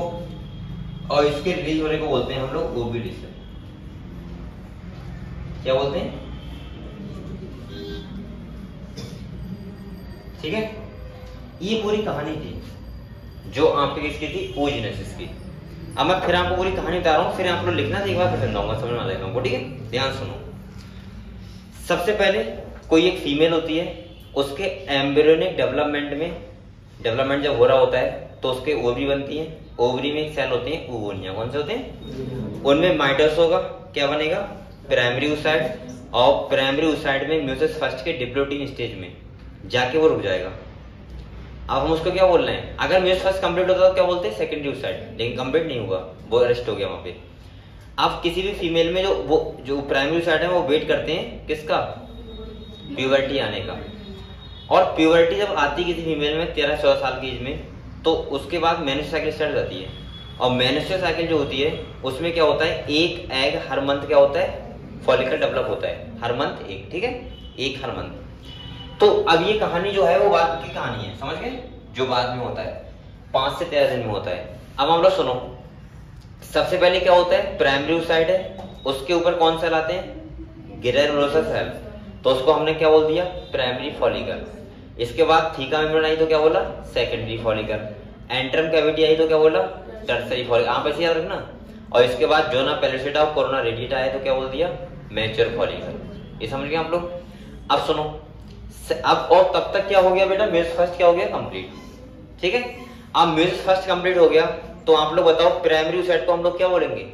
और इसके रिलीज होने को बोलते हैं हम लोग ओव्यूलेशन। क्या बोलते हैं? ठीक है, ये पूरी कहानी थी जो आपकी किसकी थी? oogenesis की। अब मैं फिर आपको पूरी कहानी बता रहा हूँ, फिर आप लोग लिखना एक बार फिर समझाऊंगा, समझ में आ जाएगा आपको। ठीक है, ध्यान सुनो। सबसे पहले कोई एक फीमेल होती है, उसके एम्ब्रियोनिक डेवलपमेंट में, डेवलपमेंट जब हो रहा होता है तो उसके ओवरी बनती है। ओवरी में एक सेल होते हैं ओवोनिया। कौन से होते हैं? उनमें माइटोस होगा। क्या बनेगा? Primary oocyte। और प्राइमरी oocyte में म्यूसिस फर्स्ट के डिप्लोइडिंग स्टेज में जाके वो रुक जाएगा। अब हम उसको क्या बोल रहे हैं? अगर म्यूसिस फर्स्ट कंप्लीट होता तो क्या बोलते हैं? Secondary oocyte। लेकिन कंप्लीट नहीं हुआ, वो अरेस्ट हो गया वहां पे। अब किसी भी फीमेल में जो प्राइमरी oocyte है वो वेट करते हैं किसका? प्यूबर्टी आने का। और प्यूबर्टी जब आती है किसी फीमेल में 13-14 साल की एज में, तो उसके बाद मेनस्ट्रुअल साइकिल स्टार्ट हो जाती है। और मेनस्ट्रुअल साइकिल जो होती है उसमें क्या होता है? एक एग हर मंथ क्या होता है? फॉलिकल डेवलप होता है हर मंथ एक। ठीक है, एक हर मंथ। तो अब ये कहानी जो है वो बाद की कहानी है, समझ गए? जो बाद में होता है 5 से 13 दिन में होता है। अब हम लोग सुनो, सबसे पहले क्या होता है? प्राइमरी oocyte है, उसके ऊपर कौन सेल आते हैं? Granulosa cell. तो उसको हमने क्या बोल दिया? Primary follicle. इसके बाद थीका मेम्ब्रेन आई तो क्या बोला? Secondary follicle. एंट्रम कैविटी आई तो क्या बोला? Tertiary follicle. आप ऐसे याद रखना। और इसके बाद जोना पेलिसेटा और कोरोना रेडिएटा आए तो क्या बोल दिया? Mature follicle. ये समझ गए आप लोग? अब सुनो, अब और तब तक क्या हो गया बेटा? म्यूसिस फर्स्ट क्या हो गया? कंप्लीट। ठीक है, अब म्यूसिस फर्स्ट कंप्लीट हो गया तो आप लोग बताओ प्राइमरी oocyte को हम लोग क्या बोलेंगे?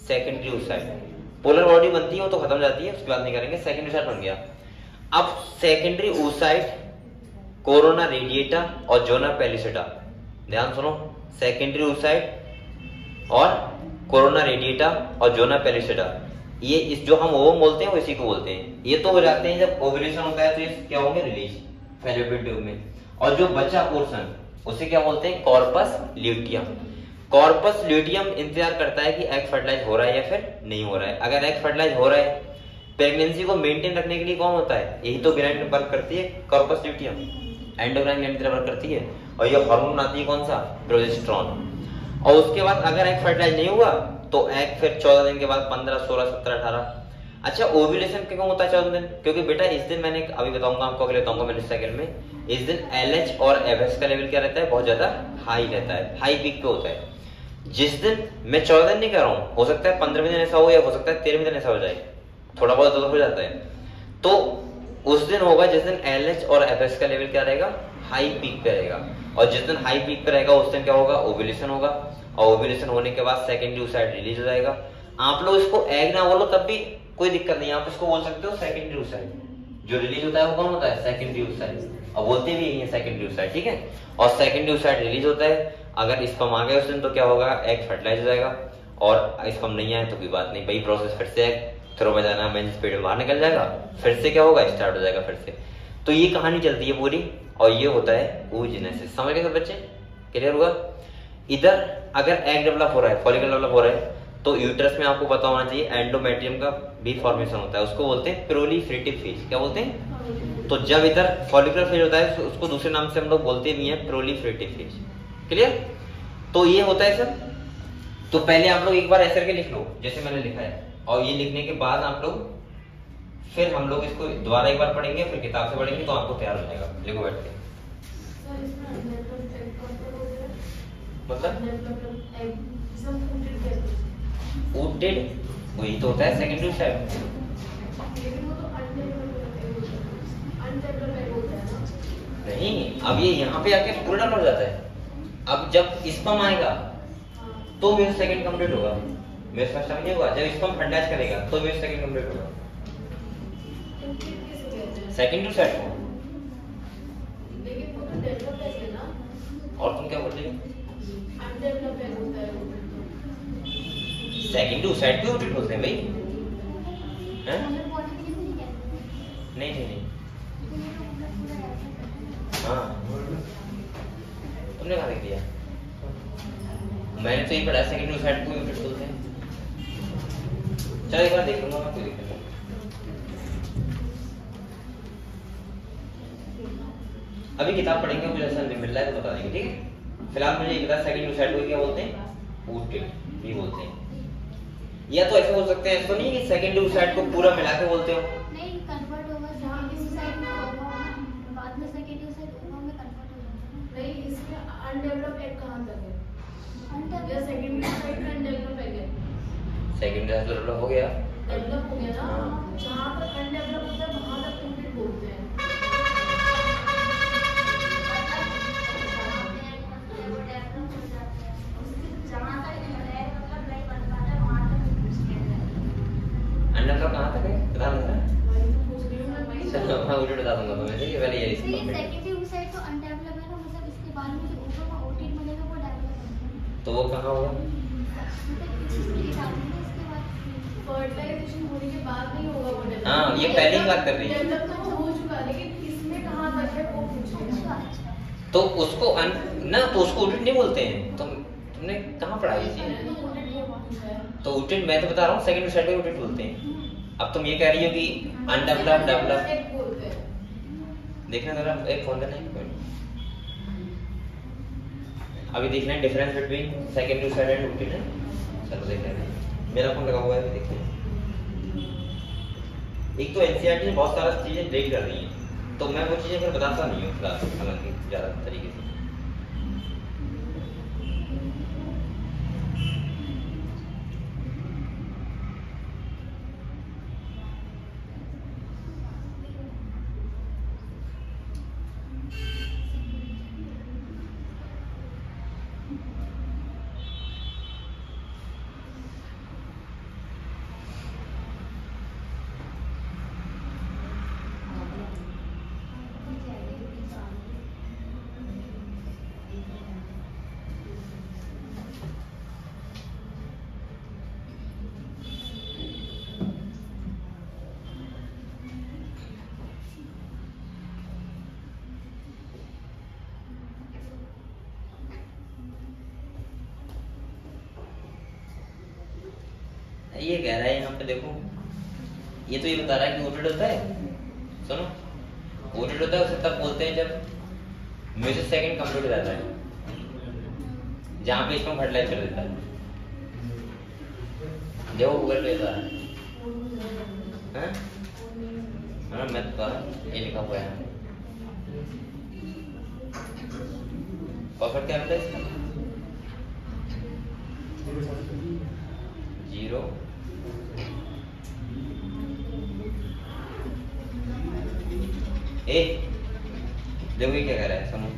Secondary oocyte। पोलर बॉडी बनती है वो तो खत्म जाती है, उसकी बात नहीं करेंगे। सेकेंडरी oocyte बन गया। अब सेकेंडरी oocyte, कोरोना रेडिएटा और जोना पेलिसेटा, ध्यान सुनो, सेकेंडरी oocyte और कोरोना रेडिएटा और जोना पेलिसेटा, ये इस जो हम ओवम बोलते हैं वो इसी को बोलते हैं। ये तो हो जाते हैं जब ओव्यूलेशन होता है तो ये क्या होंगे? रिलीज फैलोपियन ट्यूब में। और जो बचा पोर्शन उसे क्या बोलते हैं? Corpus luteum. कॉर्पस ल्यूटियम इंतजार करता है कि एग फर्टिलाइज हो रहा है या फिर नहीं हो रहा है। अगर एग फर्टिलाइज हो रहा है, प्रेगनेंसी को मेंटेन रखने के लिए कौन होता है, यही तो ग्लैंड वर्क करती है, corpus luteum, endocrine gland work करती है, और ये हार्मोन आती है कौन सा, प्रोजेस्टेरोन। और उसके बाद अगर एग फर्टिलाइज नहीं हुआ तो एग फिर 14 दिन के बाद 15, 16, 17, 18। अच्छा, ओव्यूलेशन क्यों होता है 14 दिन? क्योंकि बेटा इस दिन मैंने अभी बताऊंगा आपको, अगले बताऊंगा मैंने सेकंड में, इस दिन LH और FS का लेवल क्या रहता है, बहुत ज्यादा हाई रहता है, हाई पीक पे होता है। जिस दिन, मैं 14 दिन नहीं कह रहा हूँ, हो सकता है 15वें दिन ऐसा हो या हो सकता है 13वें दिन ऐसा हो जाए, थोड़ा बहुत तो हो जाता है। तो उस दिन होगा जिस दिन LH और FS का लेवल क्या रहेगा, हाई पीक पे रहेगा। और जिस दिन हाई पीक पे रहेगा उस दिन क्या होगा, ओव्यूलेशन होगा। और ओव्यूलेशन होने के बाद सेकेंडरी oocyte रिलीज हो जाएगा। आप लोग इसको एग ना बोलो तब भी कोई दिक्कत नहीं, आप इसको बोल सकते हो सेकेंडरी oocyte। जो रिलीज होता है वो कौन होता है, सेकेंडरी oocyte। और बोलते भी यही है सेकेंडरी oocyte, ठीक है। और सेकेंडरी oocyte रिलीज होता है, अगर स्पर्म आ गया उस दिन तो क्या होगा, एग फर्टिलाइज हो जाएगा। और स्पर्म नहीं आए तो कोई बात नहीं, वही प्रोसेस फिर से एग थ्रो में जाना, मेंस पेट में बाहर निकल जाएगा, फिर से क्या होगा, स्टार्ट हो जाएगा फिर से। तो ये कहानी चलती है पूरी, और ये होता है oogenesis। समझ गए सब बच्चे, क्लियर हुआ? इधर अगर एग डेवलप हो रहा है, फॉलिकल डेवलप हो रहा है, तो यूट्रस में आपको पता होना चाहिए एंडोमेट्रियम का भी फॉर्मेशन होता है, उसको बोलते हैं प्रोलिफरेटिव फेज। क्या बोलते हैं? तो जब इधर फॉलिकुलर फेज होता है उसको दूसरे नाम से हम लोग बोलते भी हैं प्रोलिफरेटिव फेज। क्लियर? तो ये होता है सब। तो पहले आप लोग एक बार ऐसे करके लिख लो जैसे मैंने लिखा है, और ये लिखने के बाद आप लोग, फिर हम लोग इसको दोबारा एक बार पढ़ेंगे, फिर किताब से पढ़ेंगे, तो आपको तैयार हो जाएगा। लिखो बैठ के। मतलब ऊटेड वही तो होता है सेकेंडरी oocyte। नहीं, अब ये यहाँ पे आके पूरा डल हो जाता है। अब जब स्पर्म आएगा तो मेरा सेकंड कंप्लीट होगा, मेरे फर्स्ट टाइम नहीं होगा। जब स्पर्म फर्टिलाइज करेगा तो मेरा सेकंड कंप्लीट होगा। सेकंड oocyte को, लेकिन वो तो डेवलप है ना। और तुम क्या बोल रही हो? अनडेवलप्ड एग होता है वो। सेकंड oocyte को oocyte बोलते हैं भाई, हैं? नहीं नहीं नहीं, हाँ तुमने कहाँ देख दिया? मैंने तो ये पढ़ा सेकंड oocyte को oocyte बोलते हैं। चलो एक बार देख लूंगा मैं, कोई दिक्कत नहीं। अभी किताब पढ़ेंगे, मुझे ऐसा मिल रहा है तो बता देंगे, ठीक है। फिलहाल मुझे ये बता, सेकंड oocyte को क्या बोलते हैं, oocyte ये बोलते हैं। या तो ऐसे बोल सकते हैं, ऐसा नहीं कि सेकंड oocyte को पूरा मिला के बोलते हो, नहीं कन्वर्ट होगा सेकंड oocyte में होगा, बाद में सेकंड oocyte होगा में कन्वर्ट हो जाएगा। नहीं, इसमें अनडेवलप्ड एग कहां तक है? अनडेवलप्ड सेकंड oocyte में अनडेवलप्ड एग है। सेकंड डेवलप हो गया, डेवलप हो गया ना, जहां पर अनडेवलप्ड होता है वहां तक कंप्लीट बोलते हैं। अंडा कहाँ तक है बता दूंगा, चलो मैं उल्टा बता दूंगा तुम्हें, ठीक है। पहले ये इसको सेकंडरी oocyte तो अनडेवलप्ड है ना, मतलब इसके बाद में जो ऊपर का ओटिन बनेगा वो डेवलप होगा, तो वो कहाँ होगा, मतलब इसके बाद फर्टिलाइजेशन होने के बाद नहीं होगा वो डेवलप। हां ये पहले ही बात कर रही है, डेवलप तो हो चुका, लेकिन इसमें कहां तक है वो पूछ रही है। तो उसको ना, तो उसको ओटिन नहीं बोलते हैं। तुमने कहाँ पढ़ा ये चीज? तो oocyte मैं तो बता रहा हूँ सेकंड oocyte को oocyte बोलते हैं। अब तुम ये कह रही हो कि अनडेवलप्ड डेवलप बोलते हैं। देखना जरा, एक फोन करना है, अभी देखना है difference between second oocyte and oocyte है। चलो देख लेते हैं, मेरा फोन लगा हुआ है, देखते हैं। एक तो एनसीईआरटी ने बहुत सारा चीजें ब्रेक कर रही है, तो मैं वो चीजें फिर बताता नहीं हूँ फिलहाल, हालांकि ज्यादा तरीके से। ये कह रहा है यहाँ पे देखो, ये तो ये बता रहा है कि ओटेड होता है, सुनो ओटेड होता है उसे तब बोलते हैं जब म्यूजिक सेकंड कंप्लीट हो जाता है, जहाँ पे इसको फर्टिलाइज कर देता है, जब वो गूगल पे था है मैं तो ये लिखा हुआ है परफेक्ट क्या होता है इसका 0 ए देखो ये क्या कह रहा है सुनो,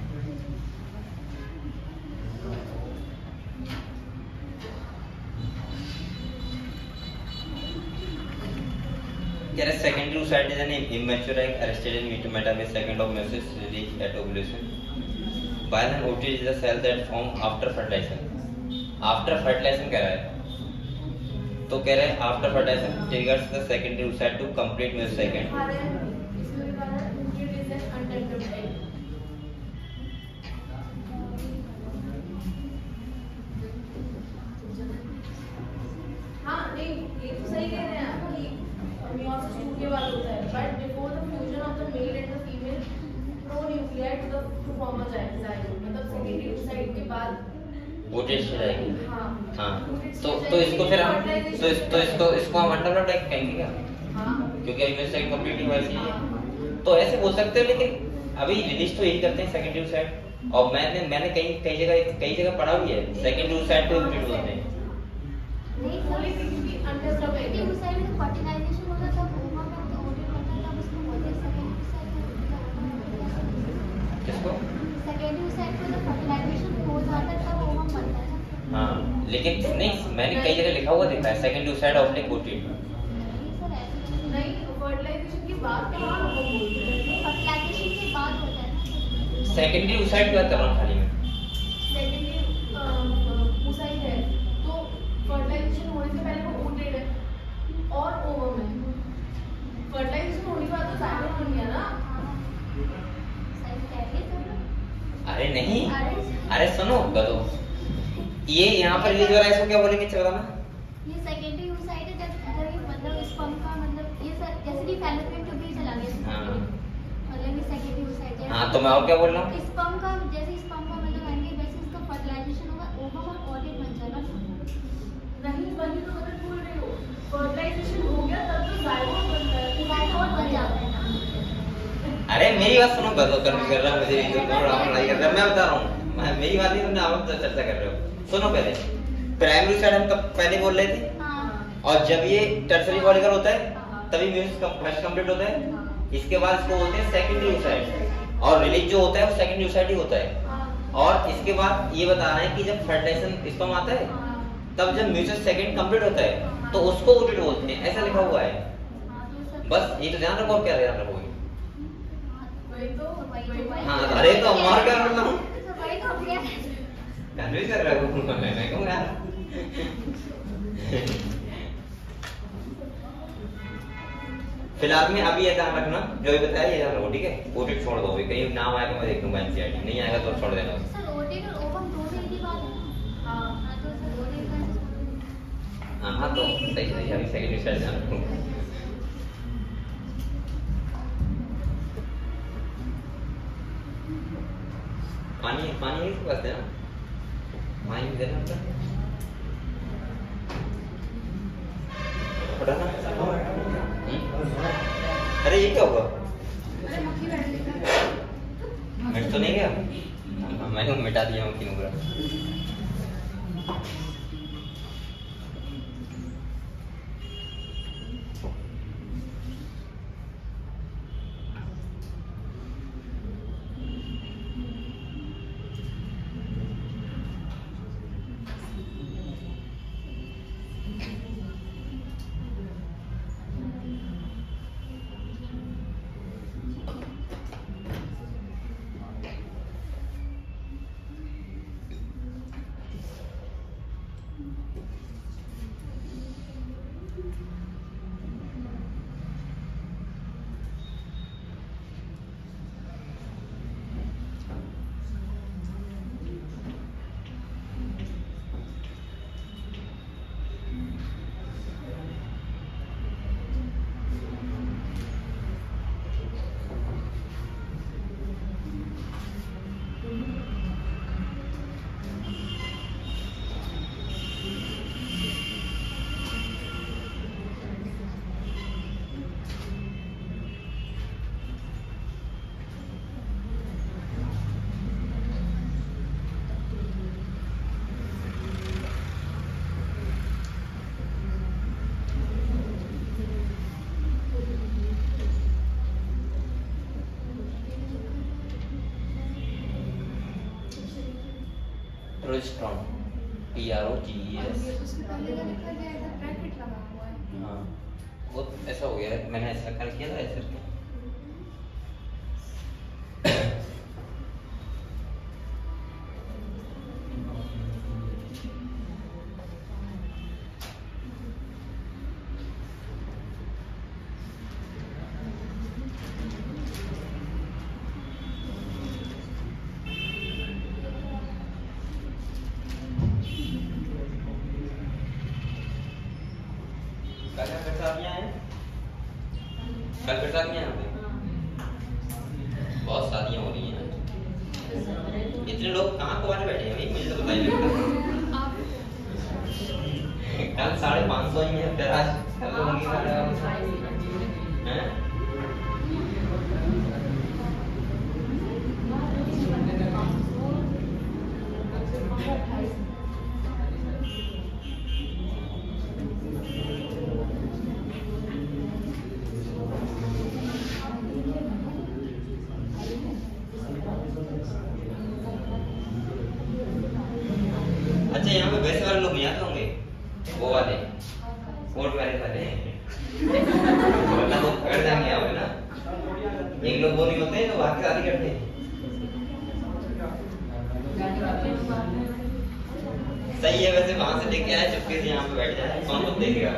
कह रहा है secondary oocyte is an immature egg arrested in metaphase second of meiosis released at ovulation. While an oocyte is the cell that form after fertilization. After fertilization कह रहा है, तो कह रहा है after fertilization triggers the secondary oocyte to complete meiosis second. हाँ नहीं ये तो सही कह रहे हैं आप कि meiosis 2 के बाद होता है, but before the fusion of the male and the female pronuclei to form a zygote, मतलब secondary oocyte के बाद ओटेड से जाएगी। हाँ तो इसको फिर हम इसको हम अंडरवर्ल्ड एग कहेंगे क्या? हाँ क्योंकि अभी मेरे सेकंड कंप्लीट हुआ है, तो ऐसे बोल सकते हो, लेकिन अभी रिलीज तो यही करते हैं सेकेंडरी oocyte, और मैंने कई जगह पढ़ा भी है सेकेंडरी oocyte को कंप्लीट बोलते हैं। नहीं बोली थी क्योंकि अंडरस्टैंडिंग सेकेंडरी oocyte में फर्टिलाइजेशन होता है तब ओवा में तो ओटेड होता है, तब उसको बोलते हैं सेकेंडरी oocyte। किसको? सेकेंडरी oocyte में जब फर्टिलाइजेशन हो जाता है तब ओवा बनता है ना। हाँ लेकिन नहीं, मैंने कई जगह लिखा हुआ देखा है सेकेंडरी oocyte ऑब्लिक ओटेड। नहीं सर ऐसे नहीं फर्टिलाइजेशन के बाद कहाँ वो बोलते हैं, फर्टिलाइजेशन के बाद होता है ना। सेकेंडरी oocyte की बात कर रहा हूँ खाली मैं। सेकेंडरी oocyte है तो फर्टिलाइजेशन होने से पहले वो ओटेड है और ओवम है, फर्टिलाइजेशन होने के बाद तो zygote बन गया ना। सही कह रही है सर। अरे नहीं, अरे सुनो गधो, ये यहाँ पर रिलीज हो रहा है, इसको क्या बोलेंगे चलो ना। ये सेकेंडरी oocyte है जब ये मतलब स्पर्म का मतलब ये सर जैसे कि फैलोपियन ट्यूब में चला गया हाँ। मतलब ये सेकेंडरी oocyte है। हाँ तो मैं और क्या बोल रहा हूँ, स्पर्म का जैसे स्पर्म का मतलब आएंगे वैसे इसका फर्टिलाइजेशन होगा, ओवम और ओटेड बन जाएगा। नहीं वही तो गलत बोल रहे हो, फर्टिलाइजेशन हो गया तब तो zygote बनता है, zygote बन जाता है ना। अरे मेरी बात सुनो गधो, कर रहा हूँ मुझे लड़ाई कर रहा है, मैं बता रहा हूँ, मेरी बात नहीं सुनना, आप चर्चा कर रहे हो। सुनो पहले प्राइमरी oocyte हम कब पहले बोल रहे थे, हाँ और जब ये टर्सरी फॉलिकल होता है हाँ। तभी म्यूसिस फर्स्ट कंप्लीट होता है, हाँ। इसके बाद इसको बोलते हैं सेकेंडरी oocyte, और रिलीज जो होता है वो सेकेंडरी oocyte ही होता है। हाँ। और इसके बाद ये बताना है कि जब फर्टिलाइजेशन स्पर्म आता है हाँ। तब जब म्यूसिस सेकंड कंप्लीट होता है तो उसको ओटेड बोलते हैं, ऐसा लिखा हुआ है। हाँ, तो सर- बस ये तो ध्यान रखो, क्या ध्यान रखोगे। वही तो हाँ अरे तो और क्या करना हूँ, वही तो गया। कन्फ्यूज कर रहा हूँ मैं कहूँ यार। फिलहाल में अभी ये ध्यान रखना, जो भी बताया ये ध्यान रखो, ठीक है। ओटेड छोड़ दो, कहीं नाम आएगा मैं देख लूंगा एनसीईआरटी, नहीं आएगा तो छोड़ देना। सर ओटेड और ओवम दोनों एक ही बात है ना। हाँ हाँ तो सर ओटेड का हाँ तो सही अभी सेकेंडरी oocyte ध्यान रखो। पानी है इसके पास देना, पानी देना उठाना। अरे ये क्या होगा, अरे मक्खी बैठ गई। मिट तो नहीं गया, मैंने मिटा दिया मक्खी ने पूरा। Progesterone, PROGES। उसमें पहले का लिखा गया है ब्रैकेट लगा हुआ है। हाँ वो ऐसा हो गया है, मैंने ऐसा कर किया था ऐसे करके। कल फिर साथ में यहाँ पे बहुत शादियाँ हो रही हैं। इतने लोग कहाँ को बैठे हैं भाई, मुझे तो पता ही नहीं लगता। कल 550 ही है, फिर आज कल होंगी हैं? अच्छा यहाँ पे वैसे वाले लोग नहीं आते होंगे, वो वाले कोर्ट मैरिज वाले वरना वो पकड़ जाएंगे यहाँ पे ना। एक लोग वो नहीं होते तो बाकी शादी करते हैं। सही है, वैसे वहां से लेके आए चुपके से यहाँ पे बैठ जाए, कौन तो देखेगा।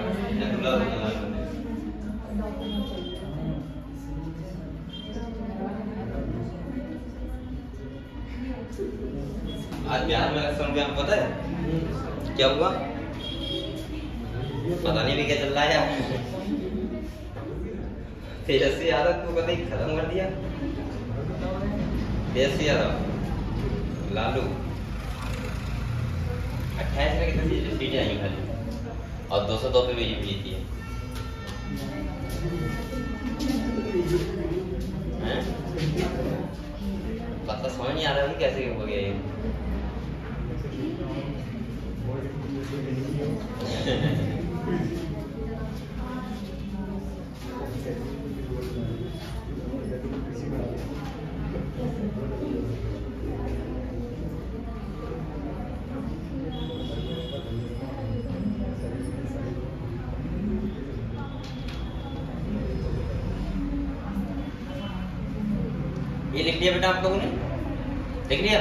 आज बिहार में इलेक्शन में आपको पता है क्या हुआ? पता नहीं भी क्या चल रहा है यार। तेजस्वी यादव को पता ही खत्म कर दिया। तेजस्वी यादव लालू 28 में कितनी सीटें आई खाली और 202 पे बीजेपी जीती है। पता समझ नहीं आ रहा है कैसे हो गया ये। ये लिख लिया बेटा आप लोगों ने? लिख लिया?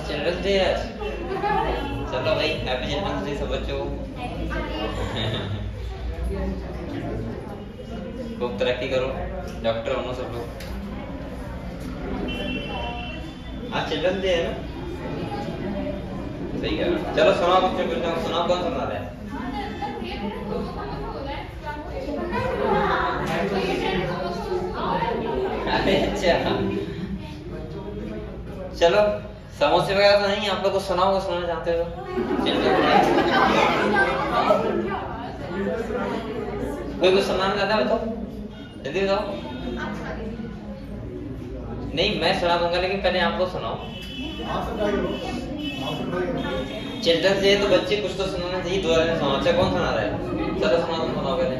चिल्ड्रंस डे आज। चलो भाई हैप्पी चिल्ड्रंस डे सब बच्चों को। खूब तरक्की करो, डॉक्टर बनो सब लोग। आज चिल्ड्रंस डे है ना? सही कह रहा हूँ। चलो सुनाओ बच्चों, कुछ सुनाओ, कौन सुना रहा है? अरे अच्छा चलो समोसे वगैरह तो नहीं, आप लोग को सुनाओ, सुनना चाहते हो कोई कुछ सुनाना चाहता है? बताओ जल्दी बताओ। नहीं मैं सुना दूंगा, लेकिन पहले आप लोग सुनाओ। चिल्ड्रंस डे तो बच्चे कुछ तो सुनाना चाहिए, दोबारा नहीं सुनाओ। अच्छा कौन सुना रहा है? चलो सुनाओ, तुम सुनाओ पहले।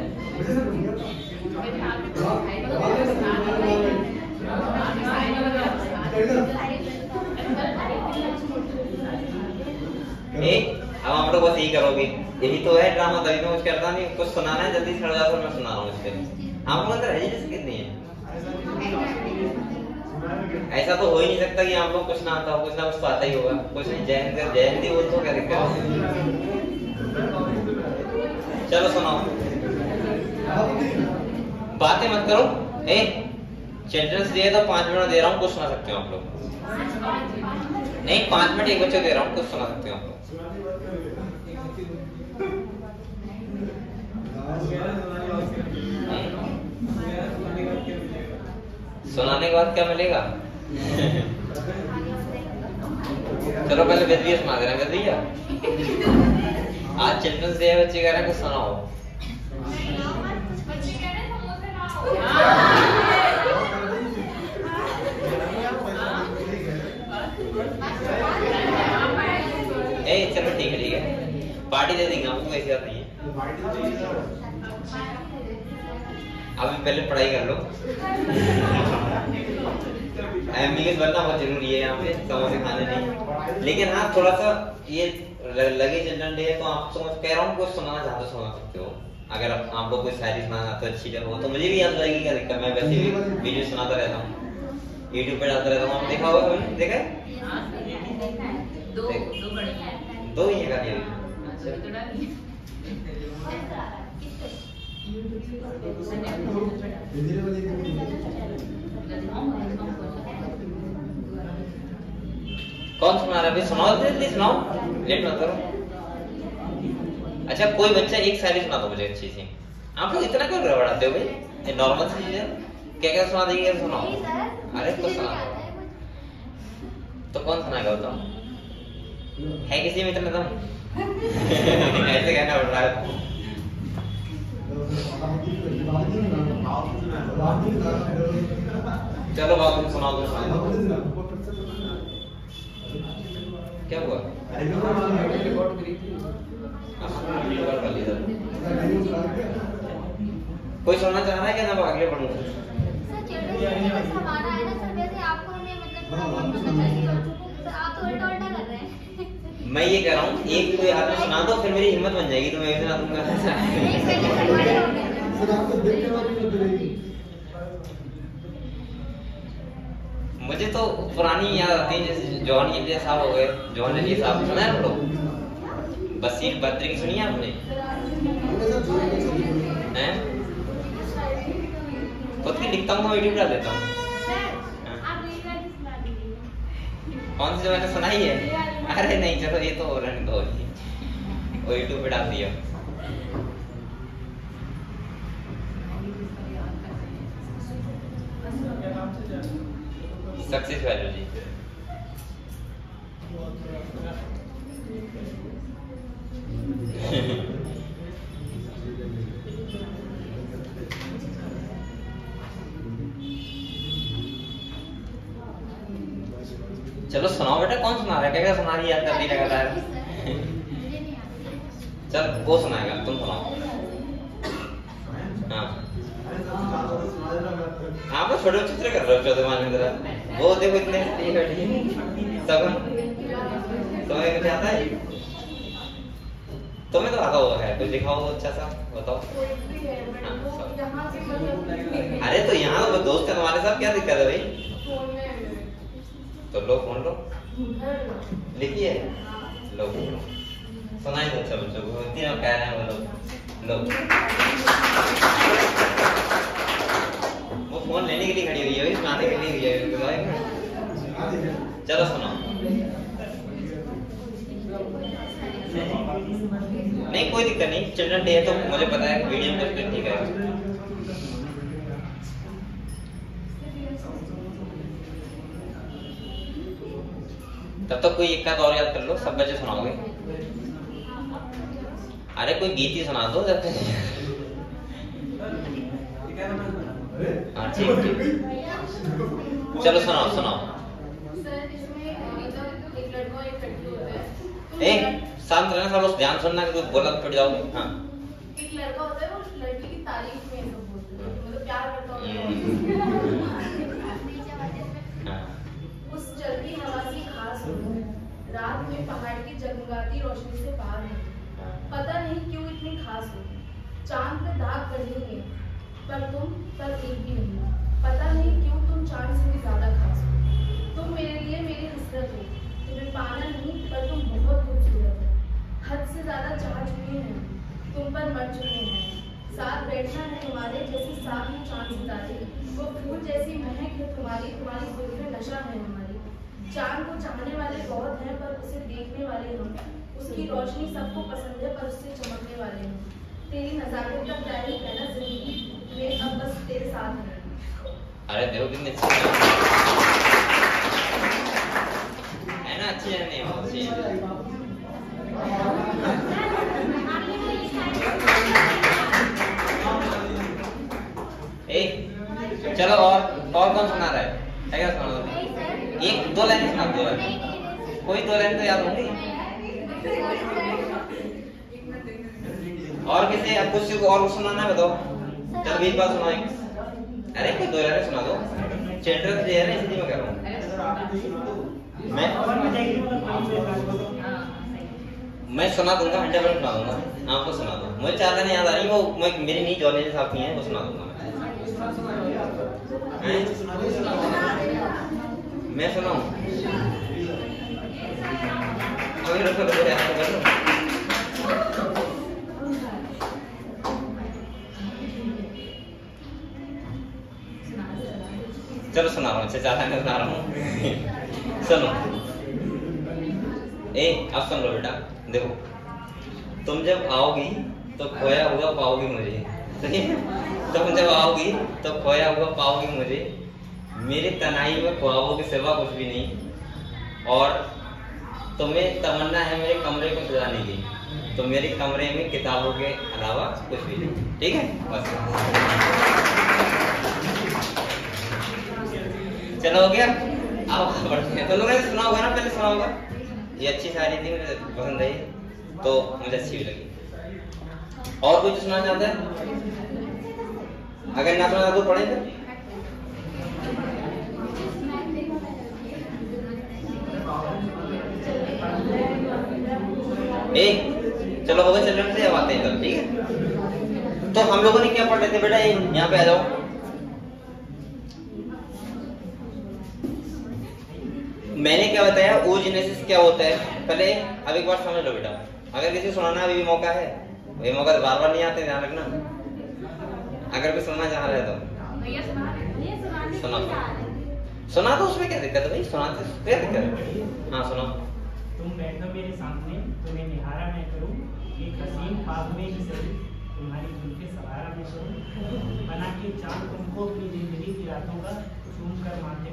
अब आप लोग बस यही करोगे, यही तो है ड्रामा, तभी तो कुछ करता नहीं। कुछ सुनाना है जल्दी खड़ा जाकर मैं सुना रहा हूँ। इसके आप लोग अंदर है जैसे कितनी है ऐसा तो हो ही नहीं सकता कि आप लोग कुछ ना आता हो, कुछ ना कुछ तो आता ही होगा। कुछ नहीं, जय हिंदी बोल तो क्या दिक्कत है। चलो सुनाओ, बातें मत करो। चिल्ड्रंस डे है तो 5 मिनट दे रहा हूँ, कुछ सुना सकते हो आप लोग। नहीं 5 मिनट एक बच्चे दे रहा हूँ, कुछ सुना सकते हो आप लोग। सुनाने के बाद क्या मिलेगा? चलो पहले वेद सुना दे रहे हैं। भैया आज चिल्ड्रंस डे है, बच्चे कह रहे हैं कुछ सुनाओ। चलो ठीक है, पार्टी दे देंगे आपको, ऐसी बात नहीं है। अभी पहले पढ़ाई कर लो। एमबीबीएस बनना बहुत जरूरी है यहाँ पे, समोसे खाने नहीं। लेकिन हाँ थोड़ा सा ये लगे चिल्ड्रन डे है तो आप समझ कह रहा हूँ, कुछ सुनाना चाहते सुना सकते हो। अगर आप लोग कोई शायरी सुनाना तो अच्छी हो तो मुझे भी याद रहेगी, क्या दिक्कत। मैं वैसे भी वीडियो सुनाता रहता हूँ, यूट्यूब पे डालता रहता हूँ। आप देखा होगा कभी? देखा है? दो ही है खाली अभी। कौन सुना रहा है? अभी सुनाओ, जल्दी सुनाओ, लेट मत करो। अच्छा कोई बच्चा एक शायरी सुना दो मुझे अच्छी सी। आप लोग इतना क्यों गड़बड़ाते हो भाई? ये नॉर्मल सी चीज है, क्या क्या सुना देंगे? सुनाओ। अरे तो सुना तो कौन सुनाएगा बताओ? है किसी में इतना दम? ऐसे कहना पड़ रहा है। चलो बात सुनाओ तो। क्या हुआ? कोई सुनना चाह रहा है क्या? ना आगे बढ़ूं? मैं ये कह रहा हूँ एक कोई आदमी सुना दो, फिर मेरी हिम्मत बन जाएगी तो मैं इतना दूंगा। मुझे तो पुरानी याद आती है, जैसे जॉन इंडिया साहब हो गए। जॉन इंडिया साहब सुना है आप लोग? बसीर बद्री की सुनी है आपने? हैं? खुद की लिखता हूँ, वीडियो डाल देता हूँ। कौन सी जो मैंने सुनाई है? अरे नहीं चलो ये तो रहने दो, वो यूट्यूब पे डाल दिया। सक्सेस वैल्यू जी। चलो सुनाओ बेटा, कौन सुना रहा है? क्या सुना रही है? याद कर दी लगातार। चल वो सुनाएगा, तुम सुनाओ। हाँ आप लोग छोटे चित्र कर रहे हो चौथे मान में। वो देखो इतने सब तुम्हें कुछ आता है? तुम्हें तो आता होगा, है कुछ दिखाओ अच्छा सा, बताओ। अरे तो यहाँ तो दोस्त है तुम्हारे साथ, क्या दिक्कत है भाई? तो लो फोन लो, लिखिए लो सुनाई दो अच्छा बच्चों को, इतनी कह रहे हैं वो लोग। लो वो फोन लेने के लिए खड़ी हुई है, सुनाने के लिए हुई है। चलो सुनाओ। नहीं कोई दिक्कत नहीं, चिल्ड्रन डे है तो मुझे पता है वीडियो में कुछ ठीक है। तब तक कोई एक और याद कर लो, सब बच्चे सुनाओगे। अरे कोई गीत ही सुना दो जब तक। हाँ ठीक ठीक, चलो सुनाओ सुनाओ। शांत रहना सब लोग, ध्यान सुनना, कि बोला तो फट जाओगे। हाँ एक लड़का होता है, वो लड़की की तारीफ में सब बोलते हैं, मतलब प्यार करता होता है। उस चलती हवा की खास रात में पहाड़ की जगमगाती रोशनी से पार है, पता नहीं क्यों इतनी खास हो। चांद पे दाग बढ़ेंगे पर एक भी नहीं, पता नहीं क्यों तुम चांद से भी ज्यादा खास हो। तुम मेरे लिए मेरी हसरत हो, तुम्हें पाना नहीं पर तुम बहुत खूबसूरत हो, हद से ज्यादा चाह चुके हैं, तुम पर मर चुके हैं, साथ बैठना है तुम्हारे जैसे साथ में चांद सितारे, वो फूल जैसी महक है तुम्हारी, तुम्हारी जुल्फे नशा है हमारी, चांद को चाहने वाले बहुत हैं पर उसे देखने वाले हम, उसकी रोशनी सबको पसंद है पर उससे चमकने वाले हम, तेरी नजाकत का क्या ही कहना, जिंदगी में अब बस तेरे साथ है। अरे देखो कितनी अच्छी है ना, अच्छी है नहीं अच्छी है। चलो और कौन सुना रहा है क्या सुना दो, एक दो लाइन सुना दो, कोई दो लाइन तो याद होंगी। और किसी कुछ और सुनाना बताओ, चल बीच बात सुनाओ एक। अरे कोई दो लाइन सुना दो, चिल्ड्रंस डे है ना इसलिए मैं कह रहा हूँ। मैं सुना दूंगा, 100% सुना दूंगा, आपको सुना दो। मुझे 4 लाइन याद आ रही, वो मेरी नी जॉलेज आपकी है, वो सुना दूंगा मैं सुनाऊं। चलो सुना रहा हूँ, 4 लाइन सुना रहा हूँ सुनो। अब सुन लो बेटा, देखो तुम जब आओगी तो खोया हुआ पाओगी मुझे, सही है? तुम जब आओगी तो खोया हुआ पाओगी मुझे, मेरी तन्हाई में ख्वाबों के सिवा कुछ भी नहीं, और तुम्हें तमन्ना है मेरे कमरे को सजाने की, तो मेरे कमरे में किताबों के अलावा कुछ भी नहीं। ठीक है, बस चलो हो गया। अब बढ़ते हैं। तो लोगों ने सुना होगा ना, पहले सुना होगा, ये अच्छी शायरी थी, मुझे पसंद आई तो मुझे अच्छी भी लगी। और कुछ सुना चाहता है? अगर ना सुना तो पढ़े फिर। चलो हो गए, चल रहे अब आते हैं। ठीक है, तो हम लोगों ने क्या पढ़ रहे थे बेटा, यहाँ पे आ जाओ। मैंने क्या बताया, ओजेनेसिस क्या होता है, पहले अब एक बार समझ लो बेटा। अगर किसी को सुनाना अभी भी मौका है, ये मौका तो बार बार नहीं आते, ध्यान रखना। अगर कोई सुनना चाह रहे तो सुना दो, उसमें क्या दिक्कत है भाई, सुनाते क्या दिक्कत है। हाँ सुनो। तुम बैठो मेरे सामने, तुम्हें निहारा मैं करूं, एक हसीन ख्वाब में ही सही, तुम्हारी जुल्फे सवारा मैं करूं, बना के चांद तुमको अपनी जिंदगी की रातों का, चूम कर माथे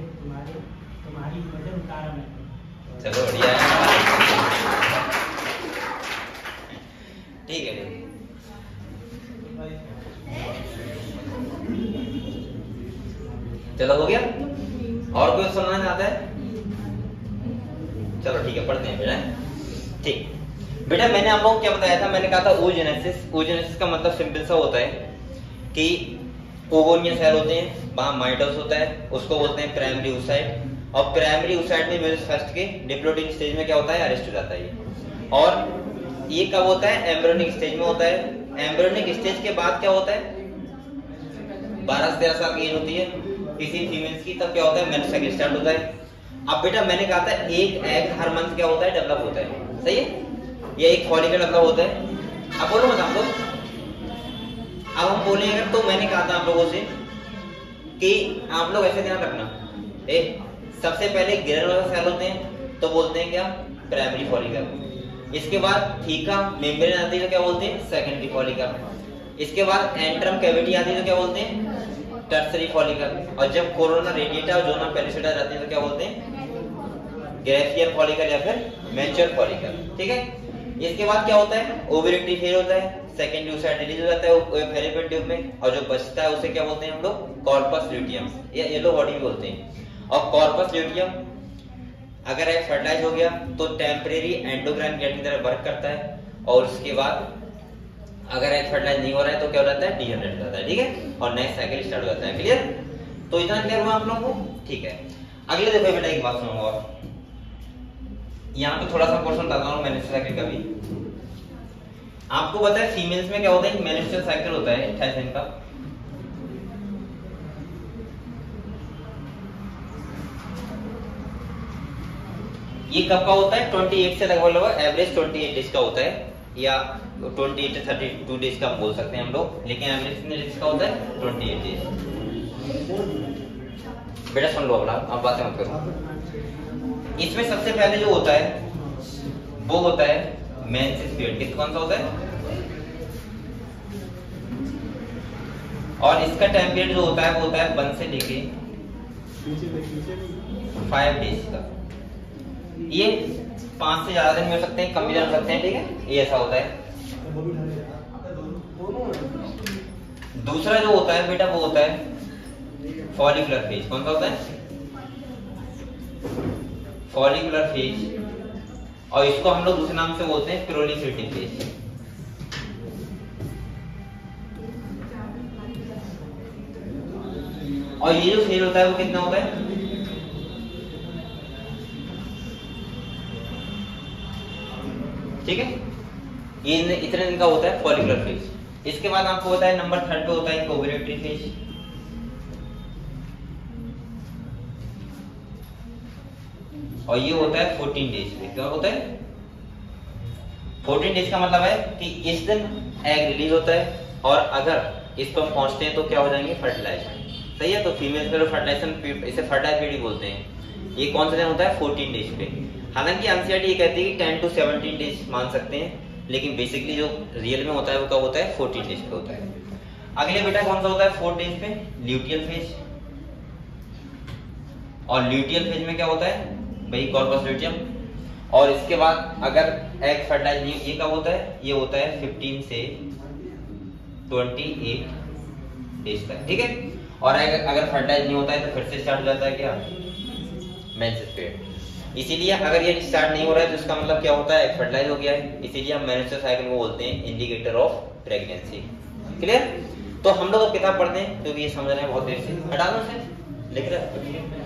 तुम्हारी मदद उतारा मैं करूं। चलो बढ़िया है, ठीक है। चलो हो गया। और कोई सुनना चाहता है? चलो ठीक है, पढ़ते हैं बेटा। ठीक बेटा, मैंने आप लोगों को क्या बताया था, मैंने कहा था ओजेनेसिस। ओजेनेसिस का मतलब सिंपल सा होता है कि ओवोनियन सेल होते हैं, वहां माइटोस होता है, उसको बोलते हैं प्राइमरी oocyte, और प्राइमरी oocyte में मेसोफाइस्ट के डिप्लोइडिक स्टेज में क्या होता है, अरेस्ट हो जाता है। और ये कब होता है, एम्ब्रियोनिक स्टेज में होता है। एम्ब्रियोनिक स्टेज के बाद क्या होता है, 12 से 13 साल की एज होती है किसी फीमेल्स की, तब क्या होता है, मेंस्ट्रुअल साइकिल स्टार्ट होता है। अब बेटा मैंने कहा था एक एग हर मंथ क्या होता है, डेवलप होता है, सही है? ये एक फॉलिकल डेवलप होता है। अब बोलो मत आप लोग, अब हम बोलेंगे तो मैंने कहा था आप लोगों से कि आप लोग ऐसे ध्यान रखना, सबसे पहले ग्रेनुलर सेल होते हैं तो बोलते हैं क्या, प्राइमरी फॉलिकल। इसके बाद थीका मेम्ब्रेन आती है तो क्या बोलते हैं, सेकेंडरी फॉलिकल। इसके बाद एंट्रम कैविटी आती है तो क्या बोलते हैं, टर्सरी फॉलिकल। और जब कोरोना रेडिएटा और जोना पेलिसिटा जाती है तो क्या बोलते हैं, ग्रेफियर फॉलिकल या फिर मैच्योर फॉलिकल। ठीक है, इसके बाद क्या होता है, ओवेरिटरी फेज होता है, सेकेंडरी oocyte रिलीज हो जाता है फैलोपियन ट्यूब में, और जो बचता है उसे क्या बोलते हैं हम लोग, कॉर्पस ल्यूटियम या येलो बॉडी बोलते हैं। और कॉर्पस ल्यूटियम अगर एक फर्टिलाइज हो गया तो टेम्परेरी एंडोक्राइन ग्लैंड की तरह वर्क करता है, और उसके बाद अगर एग फर्टिलाइज नहीं हो रहा है तो क्या हो जाता है, डीजनरेट हो जाता है। ठीक है, और नेक्स्ट साइकिल स्टार्ट हो जाता है। क्लियर? तो इतना क्लियर हुआ आप लोगों को? ठीक है, अगले देखो बेटा एक बात सुनो, और यहाँ पे थोड़ा सा क्वेश्चन बताता हूँ मेंस्ट्रुअल साइकिल का भी। आपको पता है फीमेल्स में क्या होता है, मेंस्ट्रुअल साइकिल होता है 28 दिन का। ये कब का होता है? 28 से लगभग एवरेज 28 डेज का होता है, या 28 से 32 डेज का बोल सकते हैं हम लोग, लेकिन एवरेज कितने डेज का होता है? 28 डेज। बेटा सुन लो, अब बातें मत करो। इसमें सबसे पहले जो होता है वो होता है मेंसेस पीरियड। किस कौन सा होता है? और इसका टाइम पीरियड जो होता है वो होता है 1 से लेके 5 डेज का। ये 5 से ज्यादा दिन में हो सकते हैं, कम भी हो सकते हैं, ठीक है, ये ऐसा होता है। दूसरा जो होता है बेटा वो होता है फॉलिकुलर फेज। कौन सा होता है? फॉलिकुलर फेज, और इसको हम लोग दूसरे नाम से बोलते हैं प्रोलिफरेटिव फेज। और ये जो फेज होता है वो कितना होता है? ठीक है, ये इतने दिन का होता है फॉलिकुलर फेज। इसके बाद आपको होता है नंबर 3 पे होता है ओव्यूलेटरी फेज। और ये होता है 14 डेज पे। क्या होता है? 14 डेज का मतलब है कि इस दिन एग रिलीज होता है, और अगर इस पर पहुंचते हैं तो क्या हो जाएंगे? फर्टिलाइज। सही है, तो फीमेल का फर्टिलाइजेशन, इसे फर्टाइल पीरियड बोलते हैं। ये कौन सा दिन होता है? 14 डेज पे। हालांकि एनसीईआरटी ये कहती है कि 10 to 17 डेज मान सकते हैं, लेकिन बेसिकली जो रियल में होता है वो कब होता है? 14 डेज पे होता है। अगले बेटा कौन सा होता है 4 डेज पे? Luteal phase. और ल्यूटियल फेज में क्या होता है भाई? Corpus luteum. और इसके बाद अगर एग फर्टिलाइज नहीं, ये कब होता है? ये होता है 15 से 28 डेज तक, ठीक है। और अगर फर्टिलाइज नहीं होता है तो फिर से स्टार्ट हो जाता है क्या? Menses period. इसीलिए अगर ये स्टार्ट नहीं हो रहा है तो इसका मतलब क्या होता है? फर्टिलाइज हो गया है। इसीलिए हम मेंस्ट्रुअल साइकिल को बोलते हैं इंडिकेटर ऑफ प्रेगनेंसी। क्लियर? तो हम लोग किताब पढ़ते हैं क्योंकि ये समझ रहे हैं बहुत देर से। हटा दो से, लिख रहे।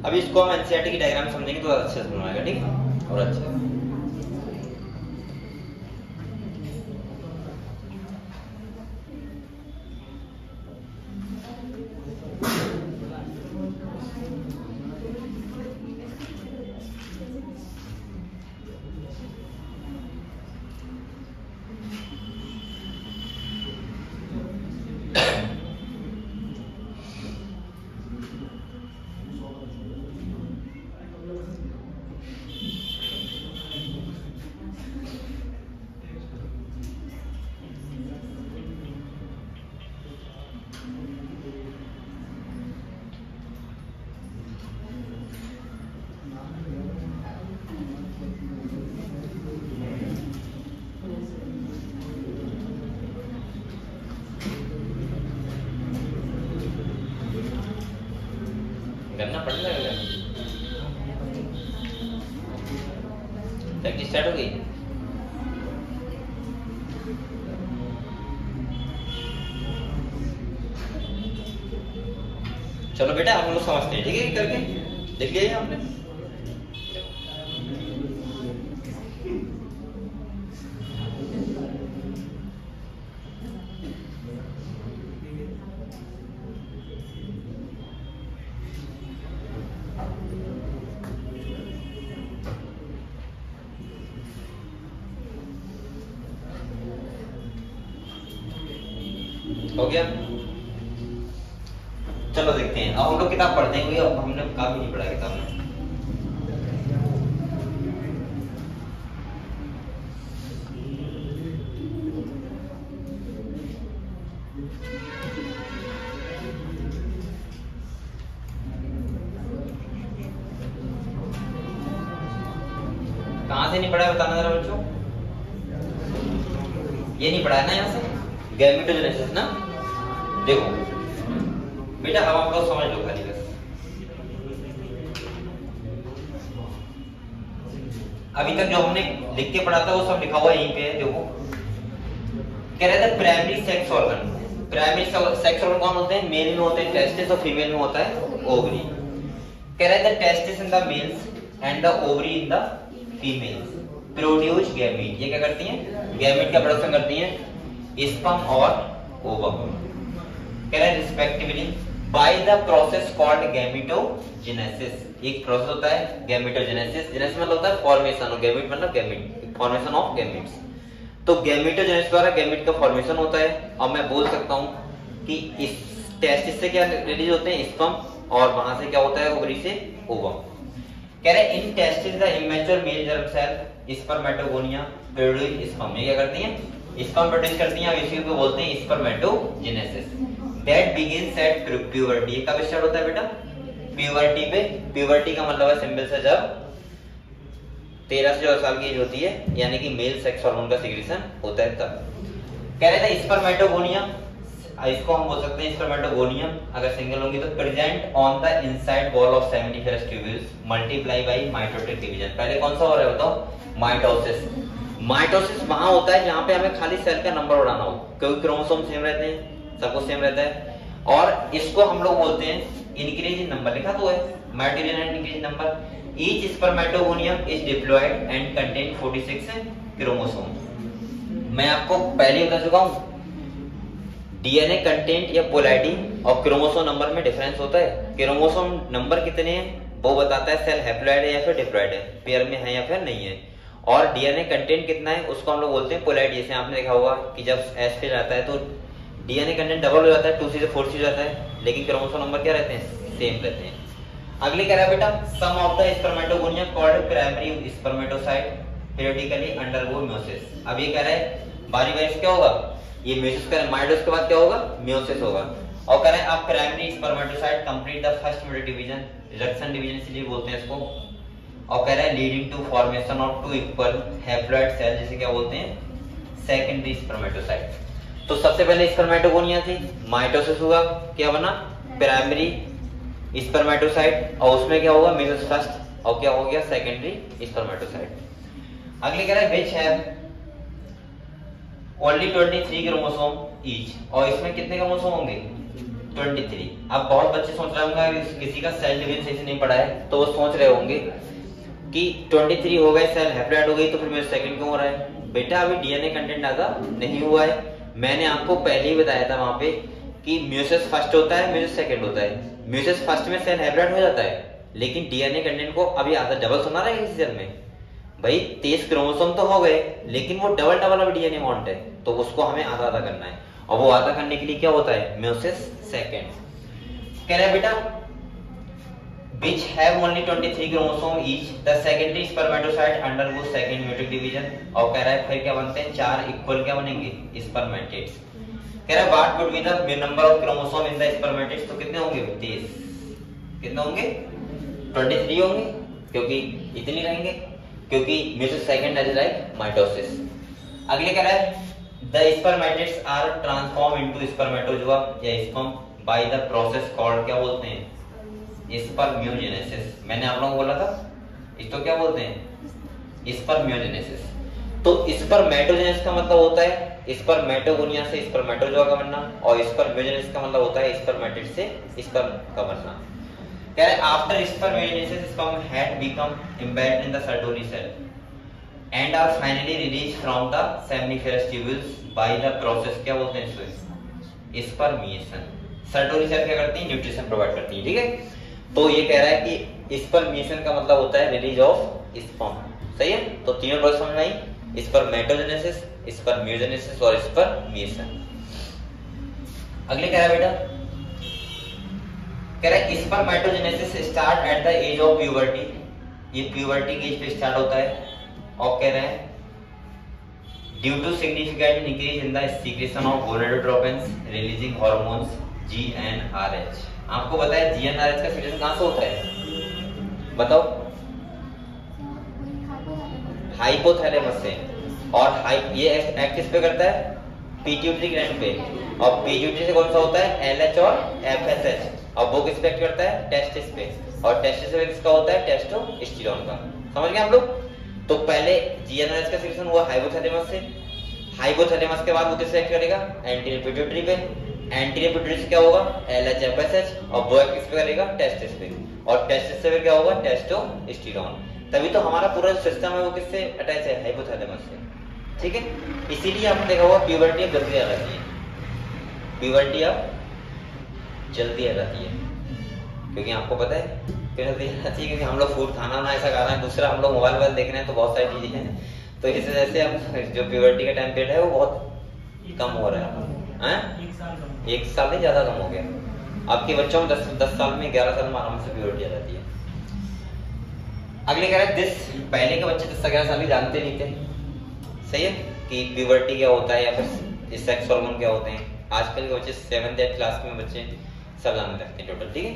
अभी इसको हम एनसीईआरटी की डायग्राम समझेंगे तो अच्छे से समझ आएगा, ठीक है, और अच्छा। करना पड़ने लगेगा। प्रैक्टिस स्टार्ट हो गई। चलो बेटा हम लोग समझते हैं, ठीक है, करके देख लिया आपने। हो गया। चलो देखते हैं, अब हम लोग किताब पढ़ते हैं क्योंकि अब हमने काफी नहीं पढ़ा किताब में। कहां से नहीं पढ़ा है बताना जरा बच्चों। ये नहीं पढ़ा है ना यहाँ से, गैमेटोजेनेसिस ना। देखो बेटा अब आप लोग समझ लो खाली बस। अभी तक जो हमने लिख के पढ़ा था वो सब लिखा हुआ यहीं पे है। देखो कह रहे थे primary sex organ. Primary sex organ कौन होते हैं? मेल में होते हैं टेस्टिस और फीमेल में होता है ओवरी। कह रहे थे testis in the mails and the ovary in the females produce gamete. ये क्या करती हैं? गैमीट का प्रोडक्शन करती हैं, स्पर्म और ओवम। कह रहे हैं respectively bye the process called gametogenesis. एक प्रोसेस होता है गैमेटोजेनेसिस। जेनेसिस मतलब होता है फॉर्मेशन, और गैमीट मतलब गैमीट, फॉर्मेशन ऑफ गैमीट्स। तो गैमेटोजेनेसिस द्वारा गैमीट का फॉर्मेशन होता है। अब मैं बोल सकता हूं कि इस टेस्टिस से क्या रिलीज होते हैं? स्पर्म, और वहां से क्या होता है? ओवरी से ओवम। कह रहे in testes the immature male germ cell spermatogonia produce sperm. ये क्या करती हैं? स्पर्म प्रोड्यूस करती हैं। इसी को बोलते हैं spermatogenesis. That begins at puberty. ये कब स्टार्ट होता है बेटा? प्यूबर्टी पे। प्यूबर्टी का मतलब है सिंबल से जब 13 से 14 साल की एज होती है, यानी कि मेल सेक्स हार्मोन का सिक्रीशन होता है तब। कह रहे थे स्पर्मेटोगोनिया, इसको हम बोल सकते हैं स्पर्मेटोगोनियम अगर सिंगल होंगी तो present on the inside wall of seminiferous tubules multiply by mitotic division. पहले कौन सा हो रहा है बताओ? माइटोसिस। माइटोसिस वहां होता है जहां पे हमें खाली सेल का नंबर बढ़ाना हो, क्योंकि क्रोमोसोम सेम रहते हैं, सब कुछ सेम रहता है। और इसको हम लोग बोलते हैं इंक्रीज इन नंबर। लिखा तो है mitogen and increase number. Each spermatogonium is diploid and contain 46 chromosome. मैं आपको पहले ही बता चुका हूं डीएनए कंटेंट या पोलैरिटी और क्रोमोसोम नंबर में डिफरेंस होता है। क्रोमोसोम नंबर कितने हैं वो बताता है सेल हैप्लॉइड है या फिर डिप्लॉइड है, पेयर में है या फिर नहीं है। और डीएनए कंटेंट कितना है उसको हम लोग बोलते हैं पोलैरिटी। जैसे आपने देखा होगा कि जब एस पे जाता है तो डीएनए कंटेंट डबल हो जाता है, 2C से 4C हो जाता है, लेकिन क्रोमोसोम नंबर क्या रहते हैं? सेम रहते हैं। अगले कह रहा है बेटा some of the spermatogonia called primary spermatocyte periodically undergo meiosis. अब ये कह रहा है बारी बारी से क्या होगा? ये मियोसिस का माइटोसिस के बाद क्या होगा? मियोसिस होगा। और कह रहे हैं अब primary spermatocyte complete the first meiotic division, reduction division इसलिए बोलते हैं इसको। और कह रहे हैं leading to formation of 2 equal haploid cell, जिसे क्या बोलते हैं? Secondary spermatocyte. तो सबसे पहले स्पर्मेटोगोनिया थी, माइटोसिस हुआ, क्या बना? प्राइमरी स्पर्मेटोसाइट, और उसमें क्या होगा? मियोसिस फर्स्ट, और क्या हो गया? Secondary spermatocyte. अगले कह रहे हैं which have only 23 chromosome each, और इसमें कितने क्रोमोसोम होंगे? 23। अब बहुत बच्चे सोच रहे होंगे किसी का सेल डिवीजन सही से नहीं पढ़ा है, तो वो सोच रहे होंगे कि 23 हो गए, सेल हैप्लॉइड हो गई, तो फिर मेरे सेकंड क्यों हो रहा है? बेटा अभी डीएनए कंटेंट आधा नहीं हुआ है। मैंने आपको पहले ही बताया था वहां पे कि म्यूसिस फर्स्ट होता है, म्यूसिस सेकंड होता है। म्यूसिस फर्स्ट में सेल हैप्लॉइड हो जाता है, लेकिन डीएनए कंटेंट को अभी आधा डबल सुना रहा है किसी सेल में। भाई 23 क्रोमोसोम तो हो गए, लेकिन वो डबल डबल अब डीएनए अमाउंट है, तो उसको हमें आधा आधा करना है, और वो आधा करने के लिए क्या होता है? Meiosis second. कह रहा है बेटा which have only 23 chromosome each, the secondary spermatocyte undergo second mutate division। और कह रहा है फिर क्या बनते हैं? 4 इक्वल क्या बनेंगे? स्पर्मेटेड्स। कह रहा है what would be the number of chromosome in the spermatids? तो कितने होंगे? 23। कितने होंगे? 23 होंगे, क्योंकि इतनी रहेंगे, क्योंकि meiosis second is like mitosis. अगले कह रहा है the spermatids are transformed into spermatozoa या sperm by the process called क्या बोलते हैं? स्पर्मियोजेनेसिस। मैंने आप लोगों को बोला था इसको क्या बोलते हैं? स्पर्मियोजेनेसिस। तो स्पर्मेटोजेनेसिस का मतलब होता है स्पर्मेटोगोनिया से स्पर्मेटोजोआ का बनना, और स्पर्मियोजेनेसिस का मतलब होता है स्पर्मेटिड से स्पर्म का बनना। कह रहे after spermiogenesis sperm had become embedded in the Sertoli cell and are finally release from the seminiferous tubules by the process क्या बोलते हैं इसको? स्पर्मिएशन। सर्टोरी सेल क्या करती है? न्यूट्रिशन प्रोवाइड करती है, ठीक है। तो ये कह रहा है कि स्पर्मिएशन का मतलब होता है रिलीज ऑफ स्पर्म। सही है, तो तीनों वर्ड समझ में आई? स्पर्मेटोजेनेसिस, स्पर्मियोजेनेसिस और स्पर्मिएशन। अगले कह रहा है बेटा, कह रहा है spermatogenesis start at the age of puberty, ये प्यूबर्टी की एज पे स्टार्ट होता है। और कह रहे हैं due to significant increase in the secretion of gonadotropins releasing hormones GnRH। आपको पता है GnRH का सीक्रेशन कहां से होता है, बताओ? हाइपोथैलेमस से। और ये एक्ट किस पे करता है, पिट्यूटरी ग्लैंड पे। और पिट्यूटरी से कौन सा होता है, LH और FSH। और वो किस पे एक्ट करता है, टेस्टिस पे। और टेस्टिस पे किसका होता है, टेस्टोस्टेरोन का। समझ गए आप लोग? तो पहले GnRH का सिक्रेशन हुआ हाइपोथैलेमस से। हाइपोथैलेमस के बाद वो किस पे एक्ट करेगा, एंटीरियर पिट्यूटरी पे। एंटीरियर पिट्यूटरी से क्या होगा, LH FSH। और वो एक्ट किस पे करेगा, टेस्टिस पे। और टेस्टिस से फिर क्या होगा, टेस्टोस्टेरोन। तभी तो हमारा पूरा सिस्टम है वो किससे अटैच है, हाइपोथैलेमस से। ठीक है, इसीलिए आपने देखा होगा प्यूबर्टी अब जल्दी आ जाती है, प्यूबर्टी अब जल्दी आ जाती है। क्योंकि आपको पता है क्यों जल्दी आ जाती है, क्योंकि हम लोग फूड खाना ना ऐसा खा रहे हैं, दूसरा हम लोग मोबाइल वोबाइल देख रहे हैं, तो बहुत सारी चीजें हैं। तो इस वजह से हम जो प्यूबर्टी का टाइम पीरियड है वो बहुत कम हो रहा है। 1 साल नहीं, ज्यादा कम हो गया। आपके बच्चों में 10 साल में 11 साल में आराम से प्यूबर्टी आ जाती है। अगले कह रहे हैं दिस, पहले के बच्चे 10-11 साल भी जानते नहीं थे, सही है, कि प्यूबर्टी क्या होता है या फिर सेक्स हार्मोन क्या होते हैं। आजकल के बच्चे 7th-8th क्लास में बच्चे सब जानने लगते हैं टोटल। ठीक है,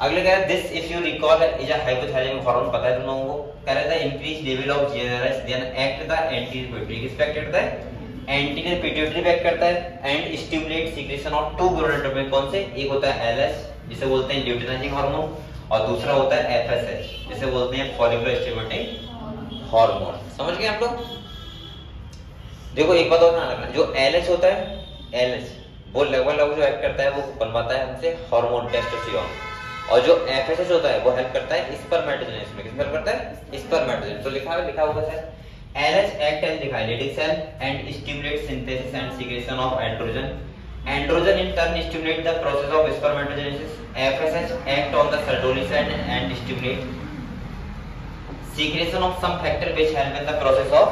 अगले कह रहे हैं this if you recall is a hypothalamic hormone, पता है तुम लोगों को। कह रहे थे increase level of GnRH then act the anterior pituitary, किस पे एक्ट करता है, एंटीरियर पिट्यूटरी पे एक्ट करता है। And stimulate secretion of 2 gonadotropin, कौन से, एक होता है LH जिसे बोलते हैं ल्यूटिनाइजिंग हार्मोन, और दूसरा होता है FSH जिसे बोलते हैं फॉलिकुलर स्टिमुलेटिंग हार्मोन। समझ गए आप लोग? देखो एक बात और ध्यान रखना, जो LH होता है, LH वो लगभग जो एक्ट करता है वो बनवाता है हमसे हार्मोन टेस्टोस्टेरोन। और जो FSH होता है वो हेल्प करता है स्पर्मेटोजेनेसिस में, किस हेल्प करता है, स्पर्मेटोजेनेसिस। तो लिखा होगा सर LH एक्ट एज लिखाइलेटिक cell and stimulate synthesis and secretion of androgen. Androgen in turn stimulate the process of spermatogenesis. FSH act on the Sertoli cell and stimulate secretion of some factor which help in the process of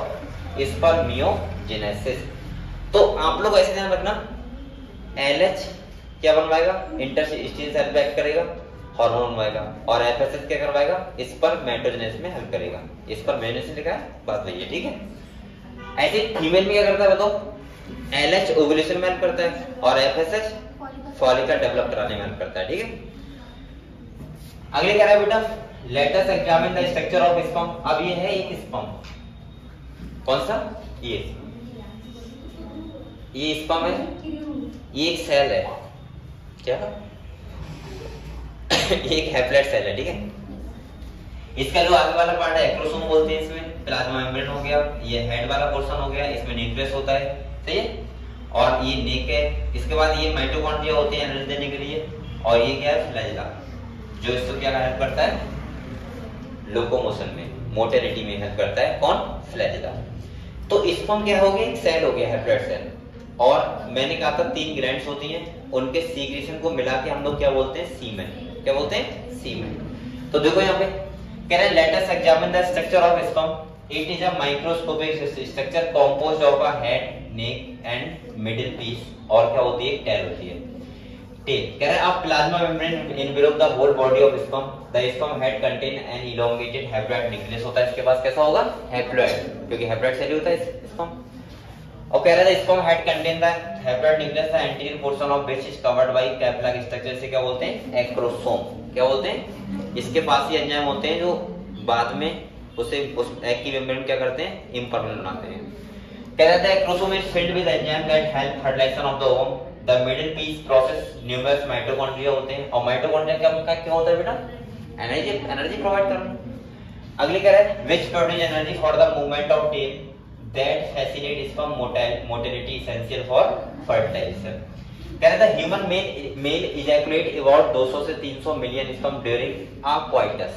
spermiogenesis. तो आप लोग ऐसे ध्यान रखना, LH क्या बनवाएगा, interstitial cell पे act करेगा, hormone बनवाएगा। और FSH क्या करवाएगा, स्पर्मेटोजेनेसिस में हेल्प करेगा। स्पर्मेटोजेनेसिस लिखा है, बात वही है। ठीक है, ऐसे फीमेल में क्या करता है बताओ, LH ओव्यूलेशन में हेल्प करता है और FSH फॉलिकल डेवलप कराने में हेल्प करता है। ठीक है, अगले कह रहा है बेटा let us examine the structure of sperm. अब ये है एक स्पर्म, कौन सा, ये स्पर्म है, ये एक सेल है, क्या ये एक हैप्लॉइड सेल है। ठीक है, इसका जो आगे वाला पार्ट है एक्रोसोम बोलते हैं, इसमें प्लाज्मा मेम्ब्रेन हो गया, ये हेड वाला पोर्शन हो गया, इसमें न्यूक्लियस होता है, सही है, और ये नेक है। इसके बाद ये माइटोकॉन्ड्रिया होते हैं एनर्जी देने के लिए, और ये क्या है, फ्लैजेला, जो इसको क्या हेल्प करता है, लोकोमोशन में, मोटिलिटी में हेल्प करता है, कौन, फ्लैजेला। तो स्पर्म क्या हो गया, एक सेल हो गया, हैप्लॉइड सेल। और मैंने कहा था 3 ग्लैंड्स होती हैं, उनके सीक्रेशन को मिला के हम लोग क्या बोलते हैं, सीमेन, क्या बोलते हैं, सीमेन। तो देखो यहाँ पे कह रहे हैं let us examine the structure of sperm. It is a microscopic structure composed of a head, neck and middle piece। और क्या होती है, टेल होती है, टेल। कह रहे हैं आप plasma membrane envelop the whole body of sperm। The sperm head contain an elongated haploid nucleus होता है, इसके पास कैसा होगा, हैप्लॉइड, क्योंकि हैप्लॉइड सेल होता है स्पर्म। और कह रहा है sperm head contain the haploid nucleus, the anterior portion of which is covered by cap-like structure से क्या बोलते हैं, एक्रोसोम, क्या बोलते हैं। इसके पास ही एंजाइम होते हैं जो बाद में उसे उस एग की मेम्ब्रेन क्या करते हैं, इम्परमेबल बनाते हैं। कह रहा है acrosome is filled with enzyme that help fertilisation of the ovum. The middle piece process numerous mitochondria होते हैं, और माइटोकॉन्ड्रिया क्या होता है बेटा, एनर्जी प्रोवाइड करना। अगले कह रहा है which produce energy for the movement of tail that facilitate sperm motility essential for fertilisation. कह रहा था ह्यूमन मेल इजैकुलेट अबाउट 200 से 300 मिलियन स्पर्म ड्यूरिंग अ क्वाइटस,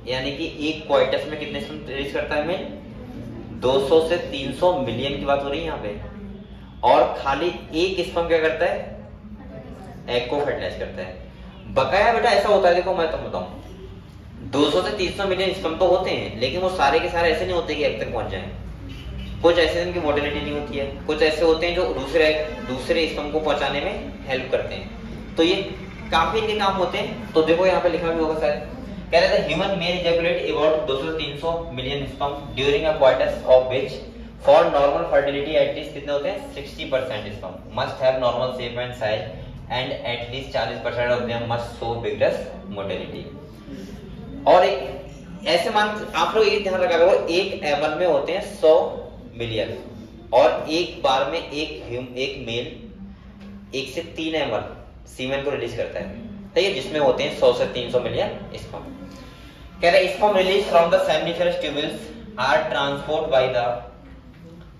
यानी कि एक क्वाइटस में कितने स्पर्म रिलीज करता है, मेल 200 से 300 मिलियन की बात हो रही है यहाँ पे। और खाली एक स्पर्म क्या करता है, एग को फर्टिलाइज करता है। बकाया बेटा ऐसा होता है, देखो मैं तुम बताऊं, 200 से 300 मिलियन स्पर्म तो होते हैं, लेकिन वो सारे के सारे ऐसे नहीं होते कि एग तक पहुंच जाएं। कुछ ऐसे जिनकी मोटिलिटी नहीं होती है, कुछ ऐसे होते हैं जो दूसरे स्पर्म को पहुंचाने में हेल्प करते हैं। तो ये काफी इनके काम होते हैं। तो देखो यहाँ पे लिखा भी होगा शायद, कह रहे थे ह्यूमन मेल इजैकुलेट अबाउट 200 से 300 million sperm during a coitus of which for normal fertility at least कितने होते हैं 60% sperm must have normal shape and size and at least 40% of them must show vigorous motility. और एक ऐसे मान आप लोग ये ध्यान रखा करो, एक एवन में होते हैं 100 मिलियन और एक बार में एक मेल 1 से 3 एमएल सीमेन को रिलीज करता है, ठीक है, जिसमें होते हैं 100 से 300 मिलियन स्पर्म। कह रहे sperm release from the seminiferous tubules are transport by the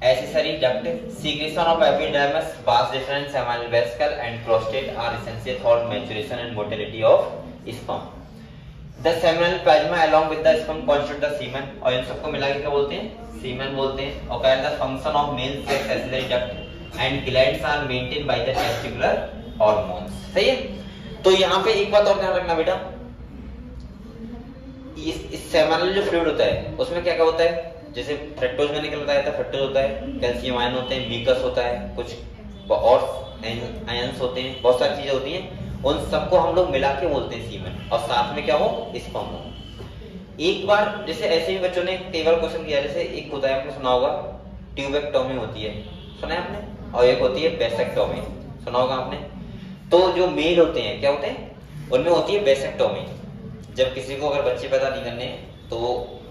accessory duct, secretion of epidermis, vas deferens, seminal vesicle and prostate are essential for maturation and motility of sperm. The seminal plasma along with the sperm constitute the semen, और इन सबको मिला के क्या बोलते हैं, सीमेन बोलते हैं। और कहते हैं function of male sex accessory duct and glands are maintained by the testicular hormones। सही है। तो यहाँ पे एक बात और ध्यान रखना बेटा, इस सेमिनल जो फ्लूइड होता है उसमें क्या क्या होता है, जैसे फ्रक्टोज मैंने क्या बताया था, फ्रक्टोज होता है, कैल्शियम आयन होते हैं, म्यूकस होता है, कुछ और आयंस होते हैं, बहुत सारी चीजें होती हैं, उन सबको हम लोग मिला के बोलते हैं सीमेन। और साथ में क्या हो, स्पर्म हो। एक बार जैसे ऐसे भी बच्चों ने कई बार क्वेश्चन किया, जैसे एक होता है आपने सुना होगा ट्यूबेक्टोमी होती है, सुना है आपने, और एक होती है वेसेक्टोमी, सुना होगा आपने। तो जो मेल होते हैं क्या होते हैं, उनमें होती है वेसेक्टोमी, जब किसी को अगर बच्चे पैदा नहीं करने तो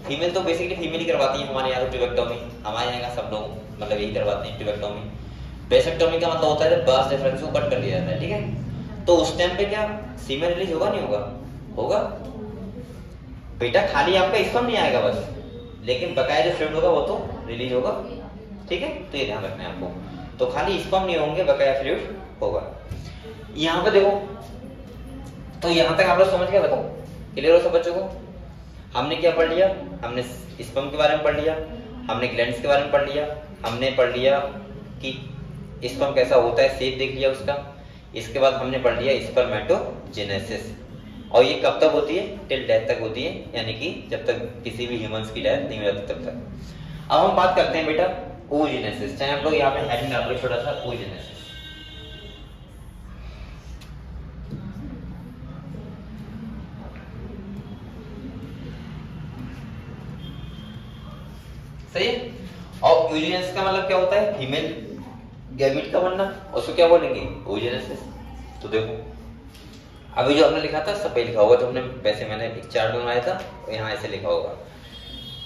फीमेल तो बेसिकली फीमेल ही करवाती है हमारे यहाँ, ट्यूबेक्टोमी हमारे यहाँ का सब लोग मतलब यही करवाते हैं ट्यूबेक्टोमी। वेसेक्टोमी का मतलब होता है जब वास डिफरेंस को कट कर दिया जाता है, ठीक है। तो उस टाइम पे क्या सीमेन रिलीज होगा, नहीं होगा, होगा बेटा, खाली आपका स्पर्म नहीं आएगा बस, लेकिन बकाया जो फ्लूइड होगा वो तो रिलीज होगा, ठीक है। तो ये ध्यान रखना है आपको, तो खाली स्पर्म नहीं होंगे, बकाया फ्लूइड होगा। यहाँ पे देखो, तो यहाँ तक आप लोग समझ गए, बताओ क्लियर हो सब बच्चों को। हमने क्या पढ़ लिया, हमने स्पर्म के बारे में पढ़ लिया, हमने ग्लैंड्स के बारे में पढ़ लिया, हमने पढ़ लिया कि स्पर्म कैसा होता है, शेप देख लिया उसका। इसके बाद हमने पढ़ लिया स्पर्मेटोजेनेसिस, और ये कब तक होती है, टिल डेथ तक होती है, यानी कि जब तक किसी भी ह्यूमंस की डेथ नहीं हो जाती तब तक। अब हम बात करते हैं बेटा oogenesis, चाहे आप लोग यहाँ पे हेडिंग डाल लो छोटा सा oogenesis। सही है। और oogenesis का मतलब क्या होता है, फीमेल गैमीट का बनना, उसको क्या बोलेंगे, oogenesis। तो देखो अभी जो हमने लिखा था सब पे लिखा होगा, तो हमने वैसे मैंने एक चार्ट बनाया था, यहाँ ऐसे लिखा होगा।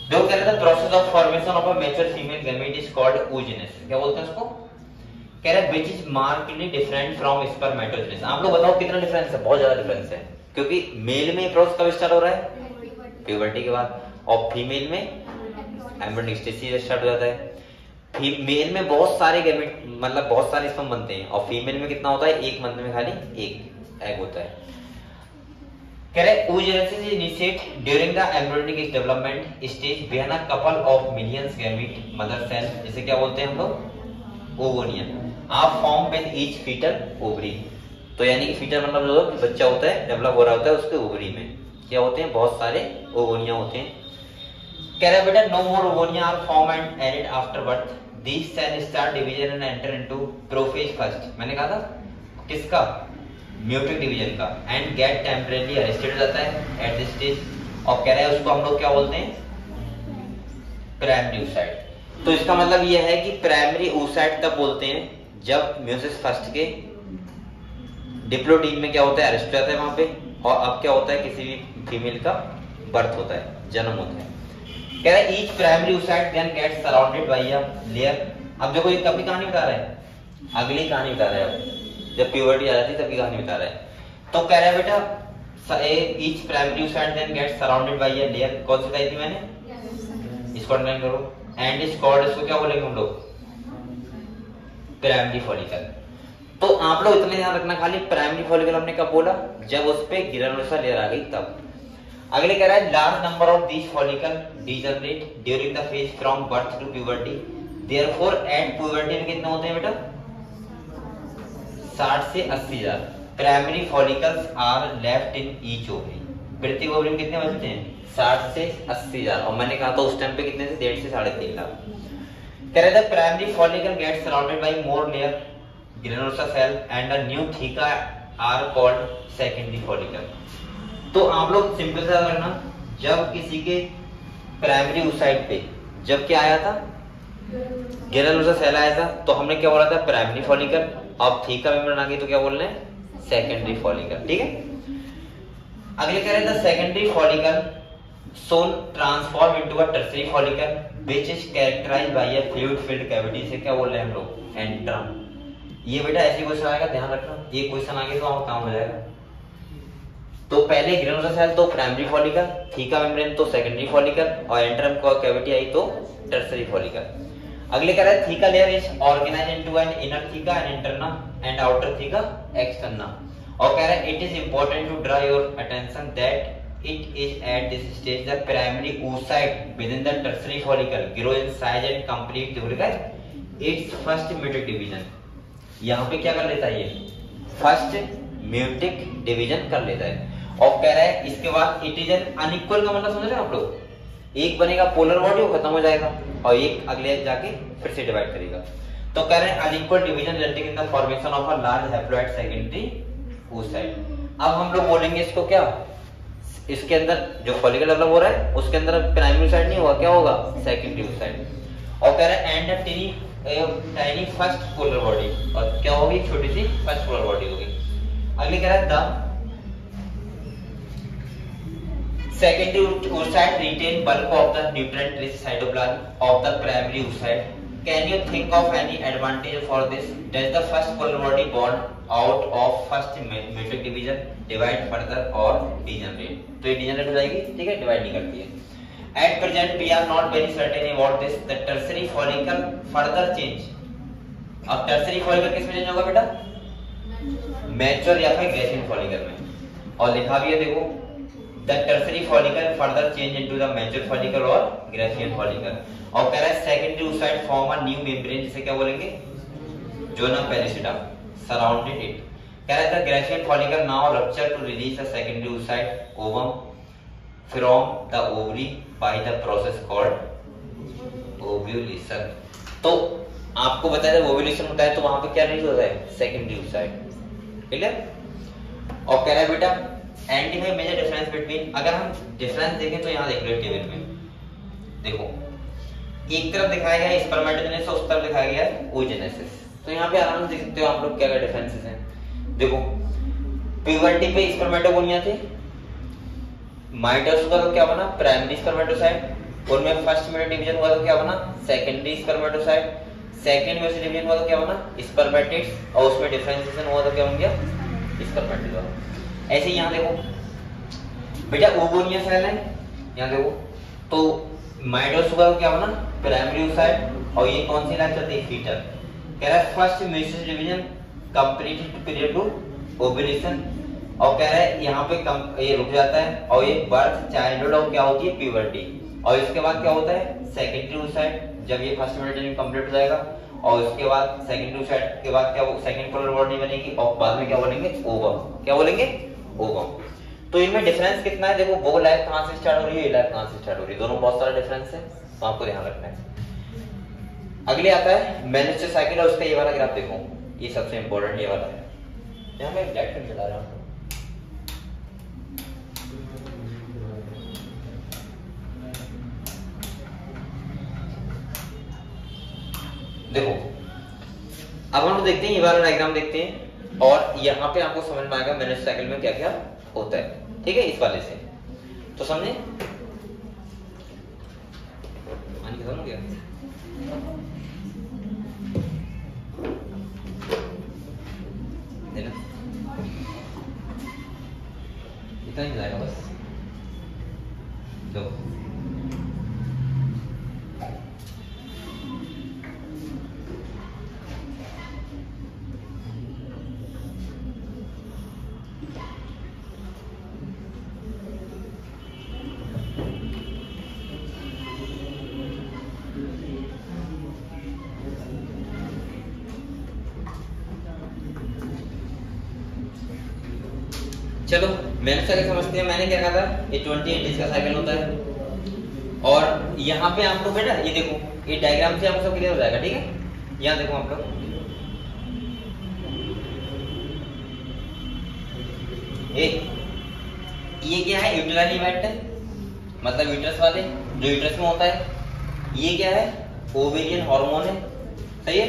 देखो कह रहा था process of formation of a mature female gamete is called oogenesis। क्या बोलते हैं उसको, कह रहा है which is markedly different from spermatogenesis. आप लोग बताओ कितना डिफरेंस है, बहुत ज्यादा डिफरेंस है, क्योंकि मेल में प्रोसेस कब स्टार्ट हो रहा है, प्यूबर्टी के बाद, और फीमेल में एम्ब्रियोनिक स्टेज से स्टार्ट हो जाता है। मेल में बहुत सारे गैमेट मतलब बहुत सारे स्पर्म बनते हैं, और फीमेल में कितना होता है, एक मंथ में खाली एक एग होता है। कह रहे oogenesis is initiate during the embryonic development stage when a couple of millions gamete mother cell, जिसे क्या बोलते हैं हम लोग, ओवोनियन, are formed with each fetal ovary। तो यानी कि फीटल मतलब जो बच्चा होता है, डेवलप हो रहा होता है, उसके ओवरी में क्या होते हैं, बहुत सारे ओवोनिया होते हैं। कह रहा है बेटा no more oogonia are formed and added after birth, these cell start division and enter into prophase first. मैंने कहा था किसका, म्यूटिक डिवीजन का, एंड गेट टेम्परेरी अरेस्टेड हो जाता है एट दिस स्टेज। और कह रहा है उसको हम लोग क्या बोलते हैं, प्राइमरी oocyte। तो इसका मतलब यह है कि प्राइमरी oocyte तब बोलते हैं जब म्यूसिस फर्स्ट के डिप्लोइड में क्या होता है, अरेस्ट हो जाता है वहां पे, और अब क्या होता है, किसी भी फीमेल का बर्थ होता है, जन्म होता है। कह रहा है each primary oocyte then gets surrounded by a layer. अब देखो ये कभी कहानी बता रहा है, अगली कहानी बता रहा है, जब प्यूबर्टी आ जाती है तब की कहानी बता रहा है। तो कह रहा है बेटा each primary oocyte then gets surrounded by a layer, कौन सी बताई थी मैंने, इसको अंडरलाइन करो, एंड इज कॉल्ड, इसको क्या बोलेंगे हम लोग, प्राइमरी फॉलिकल। तो आप लोग इतने ध्यान रखना, खाली प्राइमरी फॉलिकल हमने कब बोला, जब उस पे ग्रैनुलोसा लेयर आ गई तब। अगले कह रहा है large number of these follicle degenerate during the phase from birth to puberty, therefore at puberty में कितने होते हैं बेटा, 60 से 80 हजार primary follicles are left in each ovary. प्रत्येक ओवरी में कितने बचते हैं, 60 से 80 हजार। और मैंने कहा था उस टाइम पे कितने से, 1.5 से 3.5 लाख। कह रहे थे primary follicle gets surrounded by more layer granulosa cell and a new theca are called secondary follicle. तो आप लोग सिंपल सा करना, जब किसी के प्राइमरी oocyte पे जब क्या आया था, ग्रेनुलोसा सेल आया था, तो हमने क्या बोला था, प्राइमरी फॉलिकल। अब थीका मेम्ब्रेन आ गई तो क्या बोल रहे हैं, सेकेंडरी फॉलिकल। ठीक है, अगले कह रहे थे secondary follicle soon transform into a tertiary follicle which is characterised by a fluid filled cavity. से क्या बोल रहे हैं हम लोग, एंट्रम। ये बेटा ऐसे क्वेश्चन आएगा, ध्यान रखना, ये क्वेश्चन आ गया तो आपका काम हो जाएगा। तो पहले ग्रेनुलोसा सेल तो प्राइमरी फॉलिकल, थीका मेम्ब्रेन तो सेकेंडरी फॉलिकल, और एंट्रम को कैविटी आई तो टर्शियरी फॉलिकल। अगले कह रहा है theca layer is organised into an inner theca and interna and outer theca externa. और कह रहा है it is important to draw your attention that it is at this stage the primary oocyte within the tertiary follicle grow in size and complete its first meiotic division। यहाँ पे क्या कर लेता है, ये फर्स्ट meiotic division कर लेता है। और कह रहा है इसके बाद it is an unequal का मतलब समझ रहे हैं आप लोग, एक बनेगा पोलर बॉडी वो खत्म हो जाएगा और एक अगले जाके फिर से डिवाइड करेगा। तो कह रहे हैं unequal division resulting in the formation of a large haploid secondary oocyte। अब हम लोग बोलेंगे इसको क्या, इसके अंदर जो फॉलिकल डेवलप हो रहा है उसके अंदर प्राइमरी oocyte नहीं होगा, क्या होगा, सेकेंडरी oocyte। और कह रहा है and tiny first polar body, और क्या होगी, छोटी सी फर्स्ट पोलर बॉडी होगी। अगले कह रहा है the secondary oocyte retain bulk of the nutrient rich cytoplasm of the primary oocyte। Can you think of any advantage for this? Does the first polar body born out of first meiotic division divide further or degenerate? तो ये degenerate हो जाएगी, ठीक है, divide नहीं करती है। At present we are not very certain about this. The tertiary follicle further change। अब tertiary follicle किस में change होगा बेटा, मैच्योर या फिर ग्रेसियन फॉलिकल में। और लिखा भी है देखो, the tertiary follicle further change into the mature follicle और ग्रेसियन फॉलिकल। और कह रहा है secondary oocyte form a new membrane, जिसे क्या बोलेंगे, जोना पेरिसिटा सराउंडेड इट। कह रहा है Graafian follicle now rupture to release the secondary oocyte ovum from the ovary by the process called ovulation. तो आपको बताया जब ओव्यूलेशन होता है तो वहां पे क्या रिलीज होता है, सेकेंडरी oocyte। क्लियर। और कह रहा है बेटा आइडेंटिफाई मेजर डिफरेंस बिटवीन, अगर हम डिफरेंस देखें तो यहाँ देख लो टेबल में देखो, एक तरफ दिखाया गया है स्पर्मेटोजेनेसिस, उस तरफ दिखाया गया है oogenesis। तो यहाँ पे आराम से देख सकते हो आप लोग क्या क्या डिफरेंसेस हैं। देखो प्यूबर्टी पे स्पर्मेटोगोनिया थे, माइटोसिस का तो क्या बना, प्राइमरी स्पर्मेटोसाइट, उनमें फर्स्ट मेयोटिक डिवीजन हुआ तो क्या बना, secondary spermatocyte, second meiotic division हुआ तो क्या बना, स्पर्मेटिड्स, और उसमें डिफरेंशिएशन हुआ तो क्या बन गया, स्पर्मेटोजोआ। ऐसे यहाँ देखो बेटा ओगोनिया सेल है, यहाँ देखो तो माइटोसिस का क्या बना, प्राइमरी oocyte, और ये कौन सी लाइन चलती है, फीटर। कह रहा है first meiosis division completed period to ovulation. और कह रहा है यहाँ पे ये रुक जाता है और ये बर्थ, चाइल्डहुड और क्या होती है, प्यूबर्टी। और इसके बाद क्या होता है, सेकेंडरी oocyte, जब ये फर्स्ट मेयोटिक कंप्लीट हो जाएगा और उसके बाद सेकेंडरी oocyte के बाद क्या सेकेंड पोलर बॉडी बनेगी और बाद में क्या बोलेंगे, ओवम। क्या बोलेंगे, ओवम। तो इनमें डिफरेंस कितना है, देखो वो लाइफ कहां से स्टार्ट हो रही है, ये लाइफ कहां से स्टार्ट हो रही है, दोनों बहुत सारा डिफरेंस है, तो आपको ध्यान रखना है। अगले आता है मेनिस्टर साइकिल, और उसका ये वाला ग्राफ देखो, ये सबसे इंपॉर्टेंट ये वाला है। यहां मैं ब्लैक पेन चला रहा हूं, देखो अब हम लोग देखते हैं ये वाला डायग्राम देखते हैं, और यहाँ पे आपको समझ में आएगा मेनिस्टर साइकिल में क्या क्या होता है, ठीक है, इस वाले से तो समझे। खत्म हो गया, देना इतना ही जाएगा बस। दो चलो मैंने साइकिल समझते हैं। मैंने क्या कहा था, ये 28 डेज का साइकिल होता है, और यहाँ पे आप लोग बेटा ये देखो, ये डायग्राम से आपको सब क्लियर हो जाएगा, ठीक है। यहाँ देखो आप लोग, ये क्या है, यूट्राइन इवेंट है, मतलब यूट्रस वाले जो यूट्रस में होता है। ये क्या है, ओवेरियन हार्मोन है, सही है।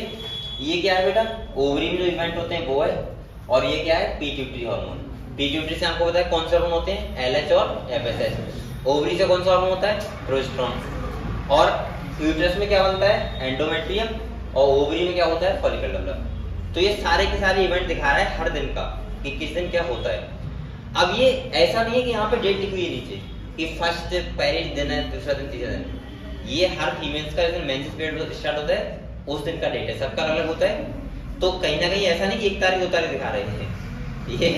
ये क्या है बेटा, ओवरी में जो इवेंट होते हैं वो है। और ये क्या है, पिट्यूटरी हार्मोन। पिट्यूटरी से आपको पता है कौन से हार्मोन होते हैं, एलएच और एफएसएच। ओवरी से कौन सा हार्मोन होता है, प्रोजेस्टेरोन। और यूट्रस में क्या बनता है, एंडोमेट्रियम। और ओवरी में क्या होता है, फॉलिकल डेवलप। तो ये सारे के सारे इवेंट दिखा रहा है हर दिन का कि किस दिन क्या होता है। अब ये ऐसा नहीं है कि यहाँ पे डेट लिखी हुई है नीचे कि फर्स्ट पहले दिन है, दूसरा दिन, तीसरा दिन। ये हर फीमेल्स का जिस मेंसेस पीरियड स्टार्ट होता है उस दिन का डेट है, सबका अलग होता है। तो कहीं ना कहीं ऐसा नहीं कि 1 तारीख 2 तारीख दिखा रहे हैं, ये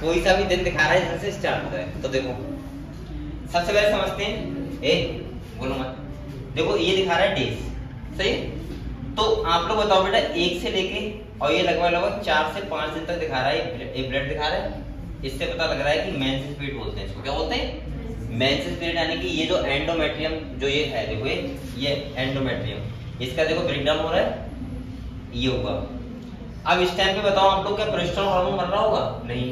कोई सा भी दिन दिखा रहा है जिससे स्टार्ट होता है। तो देखो सबसे पहले समझते हैं, बोलो मत, देखो ये दिखा रहा है डेज, सही। तो आप लोग बताओ बेटा, 1 से लेके और ये लगभग 4 से 5 दिन तक दिखा रहा है, ये ब्लड दिखा रहा है। इससे पता लग रहा है कि मेंसेस पीरियड बोलते हैं इसको, क्या बोलते हैं, मेंसेस पीरियड। यानी कि ये जो एंडोमेट्रियम जो ये है, देखो ये एंडोमेट्रियम, इसका देखो ब्रेकडाउन हो रहा है, ये होगा। अब इस टाइम पे बताओ आप लोग, क्या प्रोजेस्टेरोन हार्मोन बन रहा होगा, नहीं।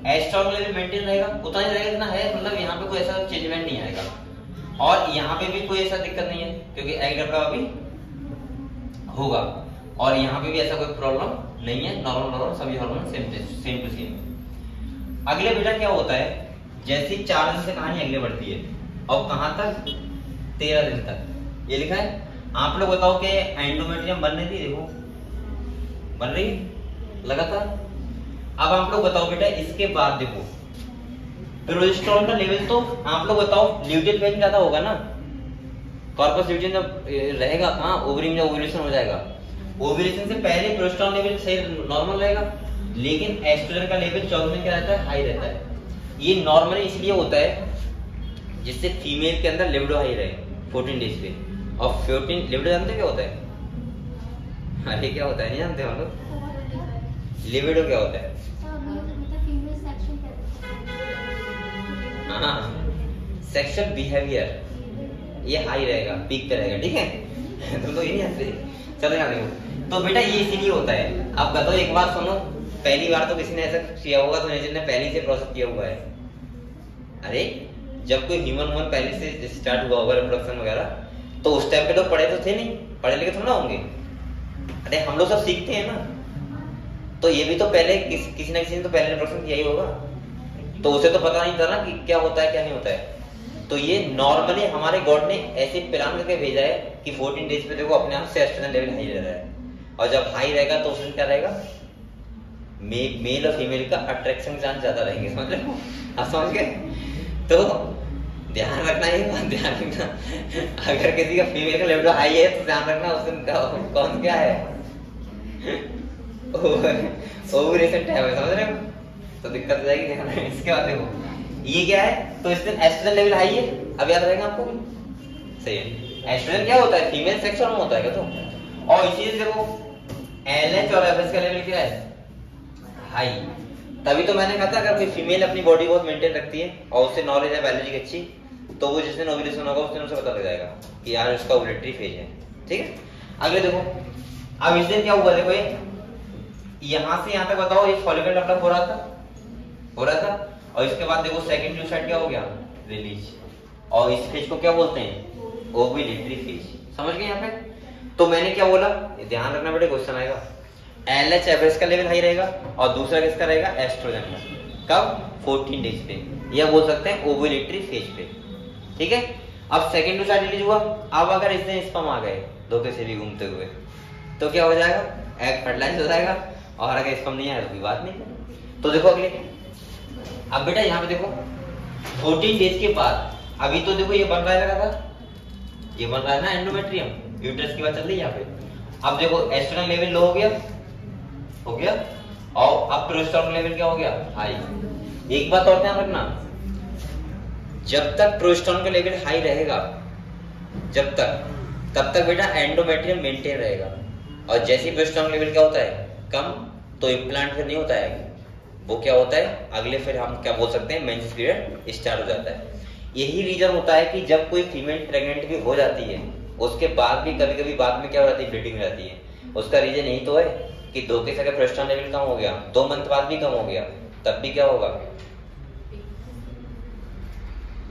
एस्ट्रोजन लेवल मेंटेन रहेगा, उतना ही रहेगा जितना है, मतलब यहाँ पे कोई ऐसा चेंजमेंट नहीं आएगा। और यहाँ पे भी कोई ऐसा दिक्कत नहीं है क्योंकि एग डेवलप भी होगा। और यहाँ पे भी ऐसा कोई प्रॉब्लम नहीं है, नॉर्मल सभी हार्मोन सेम टू सेम। अगले बेटा क्या होता है, जैसे 4 दिन से कहानी अगले बढ़ती है और कहां तक, 13 दिन तक। ये लिखा है। आप लोग बताओ कि एंडोमेट्रियम बन रही थी, देखो बन रही लगातार। अब आप लोग बताओ बेटा, इसके बाद देखो प्रोजेस्टेरोन का लेवल, तो आप लोग बताओ ल्यूटेन फेज ज्यादा होगा ना, कॉर्पस ल्यूटेन जब रहेगा कहां, ओवरी में, जब ओव्यूलेशन हो जाएगा, ओव्यूलेशन से पहले प्रोजेस्टेरोन लेवल सही नॉर्मल रहेगा। लेकिन एस्ट्रोजन का लेवल 14 दिन क्या रहता है, हाई रहता है। ये नॉर्मली इसलिए होता है जिससे फीमेल के अंदर लिबिडो हाई रहे 14 डेज पे। और 14 लिबिडो जानते क्या होता है, अरे क्या होता है, नहीं जानते हम लोग, लिबिडो क्या होता है, हाँ, सेक्सुअल बिहेवियर, ये हाई रहेगा, पीक पे रहेगा, ठीक है। तुम तो ये नहीं जानते, चलो यहाँ देखो। तो बेटा ये इसीलिए होता है। अब बताओ एक बात सुनो, पहली बार तो किसी ने ऐसा किया होगा तो नेचर ने पहले से प्रोसेस किया हुआ है। अरे जब कोई ह्यूमन पहले से स्टार्ट हुआ होगा रिप्रोडक्शन वगैरह, तो उस टाइम पे लोग पढ़े तो थे नहीं, पढ़े लिखे थोड़ा होंगे। अरे हम लोग सब सीखते हैं ना, तो ये भी तो पहले किसी ना किसी ने तो पहले रिप्रोडक्शन किया ही होगा, तो उसे तो पता नहीं था ना कि क्या होता है क्या नहीं होता है। तो ये नॉर्मली हमारे गॉड ने ऐसे प्लान करके भेजा है कि 14 डेज पे देखो अपने आप से एस्ट्रोजन लेवल हाई रह रहा है। और जब हाई रहेगा तो उसमें क्या रहेगा, मेल और फीमेल का अट्रैक्शन चांस ज्यादा रहेंगे, समझ रहे हो, आप समझ गए। तो ध्यान रखना, ये बात ध्यान रखना, अगर किसी का फीमेल का लेवल हाई है तो ध्यान रखना उस दिन कौन क्या है, ओवुलेशन टाइम है, समझ रहे हो, तो दिक्कत हो जाएगी। ध्यान रखना। इसके बाद देखो ये क्या है, तो इस दिन एस्ट्रोजन लेवल हाई है, अब याद रहेगा आपको, सही है। एस्ट्रोजन क्या होता है, फीमेल सेक्स हार्मोन होता है क्या, तो और इसी से देखो एलएच और एफएस का लेवल क्या है, हाई। तभी तो मैंने कहा था अगर कोई फीमेल अपनी बॉडी बहुत मेंटेन रखती है और उससे नॉलेज है बायोलॉजी की अच्छी, तो वो जिस दिन ओव्यूलेशन होगा उस दिन उसे पता लग जाएगा कि यार उसका ओव्यूलेटरी फेज है, ठीक है। अगले देखो, अब इस दिन क्या हुआ, देखो ये यहां से यहां तक बताओ, ये फॉलिकल डेवलप हो रहा था, और इसके बाद देखो सेकंड ट्यूब साइड क्या हो गया, रिलीज। और इस फेज को क्या बोलते हैं, ओव्यूलेटरी फेज, समझ गए यहाँ पे। तो मैंने क्या बोला, ध्यान रखना बेटे, क्वेश्चन आएगा। एलएच एवरेज का लेवल हाई रहेगा और दूसरा किसका रहेगा, एस्ट्रोजन का, कब, 14 डेज पे, या बोल सकते हैं ओव्यूलेटरी फेज पे, ठीक है। अब सेकंड टू साइड रिलीज हुआ। अब अगर इसमें स्पर्म आ गए धोखे से भी घूमते हुए, तो क्या हो जाएगा, एग फर्टिलाइज हो जाएगा। और अगर स्पर्म नहीं आया तो कोई बात नहीं। तो देखो अगले, अब बेटा यहाँ पे देखो 14 डेज के बाद, अभी तो देखो ये बन रहा है लगा, ये बन रहा है ना एंडोमेट्रियम, यूट्रस की बात चल रही है यहाँ पे। अब देखो एस्ट्रोजन लेवल लो हो गया, और अब प्रोजेस्टेरोन लेवल क्या हो गया, हाई। एक बात और ध्यान रखना, जब तक प्रोजेस्टेरोन का लेवल हाई रहेगा, जब तक, तब तक बेटा एंडोमेट्रियम मेंटेन रहेगा। और जैसे ही प्रोजेस्टेरोन लेवल क्या होता है, कम, तो इम्प्लांट फिर नहीं होता है, वो क्या होता है अगले, फिर हम क्या बोल सकते हैं, मेंसेस पीरियड स्टार्ट हो जाता है। यही रीजन होता है कि जब कोई फीमेल प्रेग्नेंट भी हो जाती है उसके बाद भी कभी कभी बाद में क्या हो जाती है, ब्लीडिंग हो जाती है। उसका रीजन यही तो है कि धोखे से अगर प्रोस्टेरोन लेवल कम हो गया, 2 मंथ बाद भी कम हो गया, तब भी क्या होगा,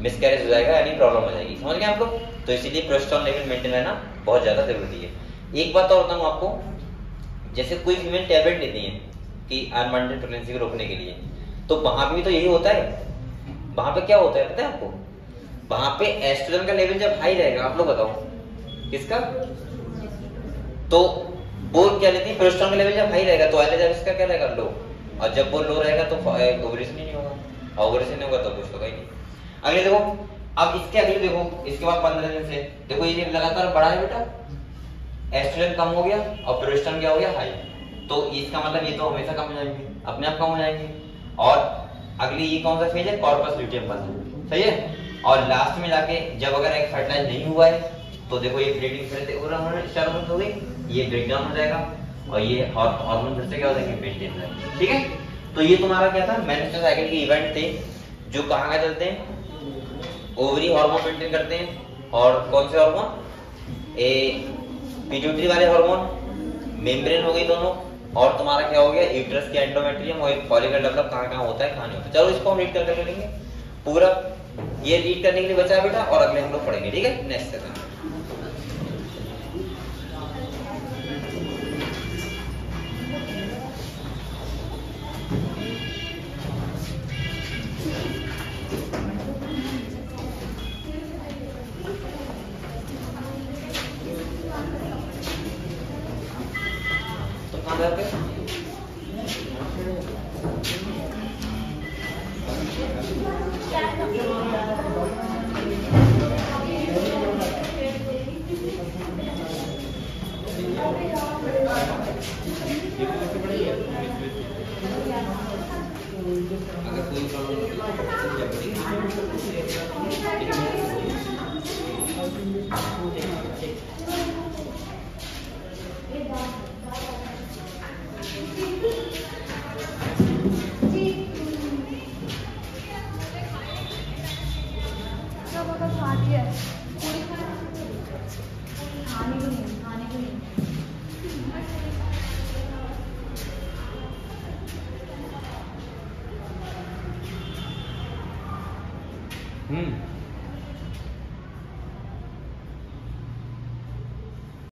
मिसकैरेज हो जाएगा, यानी प्रॉब्लम हो जाएगी। समझ गए आप लोग? तो इसीलिए प्रोस्टेरोन लेवल मेंटेन रहना बहुत ज्यादा जरूरी है। एक बात और बताऊं आपको, जैसे कोई फीमेल टैबलेट लेती है कि अनवांटेड प्रेगनेंसी को रोकने के लिए, तो वहां पे भी तो यही होता है। वहां पे क्या होता है पता है आपको? वहां पे एस्ट्रोजन का लेवल जब हाई रहेगा, आप लोग बताओ किसका, तो वो क्या लेती है, प्रोस्टेरोन का लेवल जब हाई रहेगा तो जब इसका क्या रहेगा, लो, और जब वो लो रहेगा तो ओवुलेशन ही नहीं होगा, ओवुलेशन नहीं होगा तो कुछ होगा ही नहीं। अगले देखो, अब इसके अगले देखो, इसके बाद 15 दिन से देखो ये लगातार बढ़ा है बेटा, एस्ट्रोजन कम हो गया और प्रोस्टेरोन क्या हो गया, हाई। तो इसका मतलब ये तो हमेशा कम हो जाएंगे, अपने आप कम हो जाएंगे। और अगली ये कौन सा फेज है, कॉर्पस ल्यूटियम बंद, सही है। और लास्ट में जाके जब अगर एग फर्टिलाइज नहीं हुआ है तो देखो ये ब्लीडिंग फिर से स्टार्ट हो गई, ये ब्रेक डाउन हो जाएगा और ये हार्मोन फिर से क्या हो जाएंगे, मेंटेन हो जाएंगे। ठीक है, तो ये तुम्हारा क्या था, मेंस्ट्रुअल साइकिल के इवेंट थे जो कहाँ का चलते हैं, ओवरी हार्मोन मेंटेन करते हैं। और कौन से हार्मोन, पिट्यूटरी वाले हार्मोन, मेम्ब्रेन हो गई दोनों, और तुम्हारा क्या हो गया, यूट्रस के एंडोमेट्रियम और फॉलिकल डेवलप कहाँ कहाँ होता है, कहाँ नहीं होता। चलो इसको हम रीड करके चलेंगे पूरा, ये रीड करने के लिए बचा बेटा, और अगले हम लोग पढ़ेंगे। ठीक है, नेक्स्ट सेशन।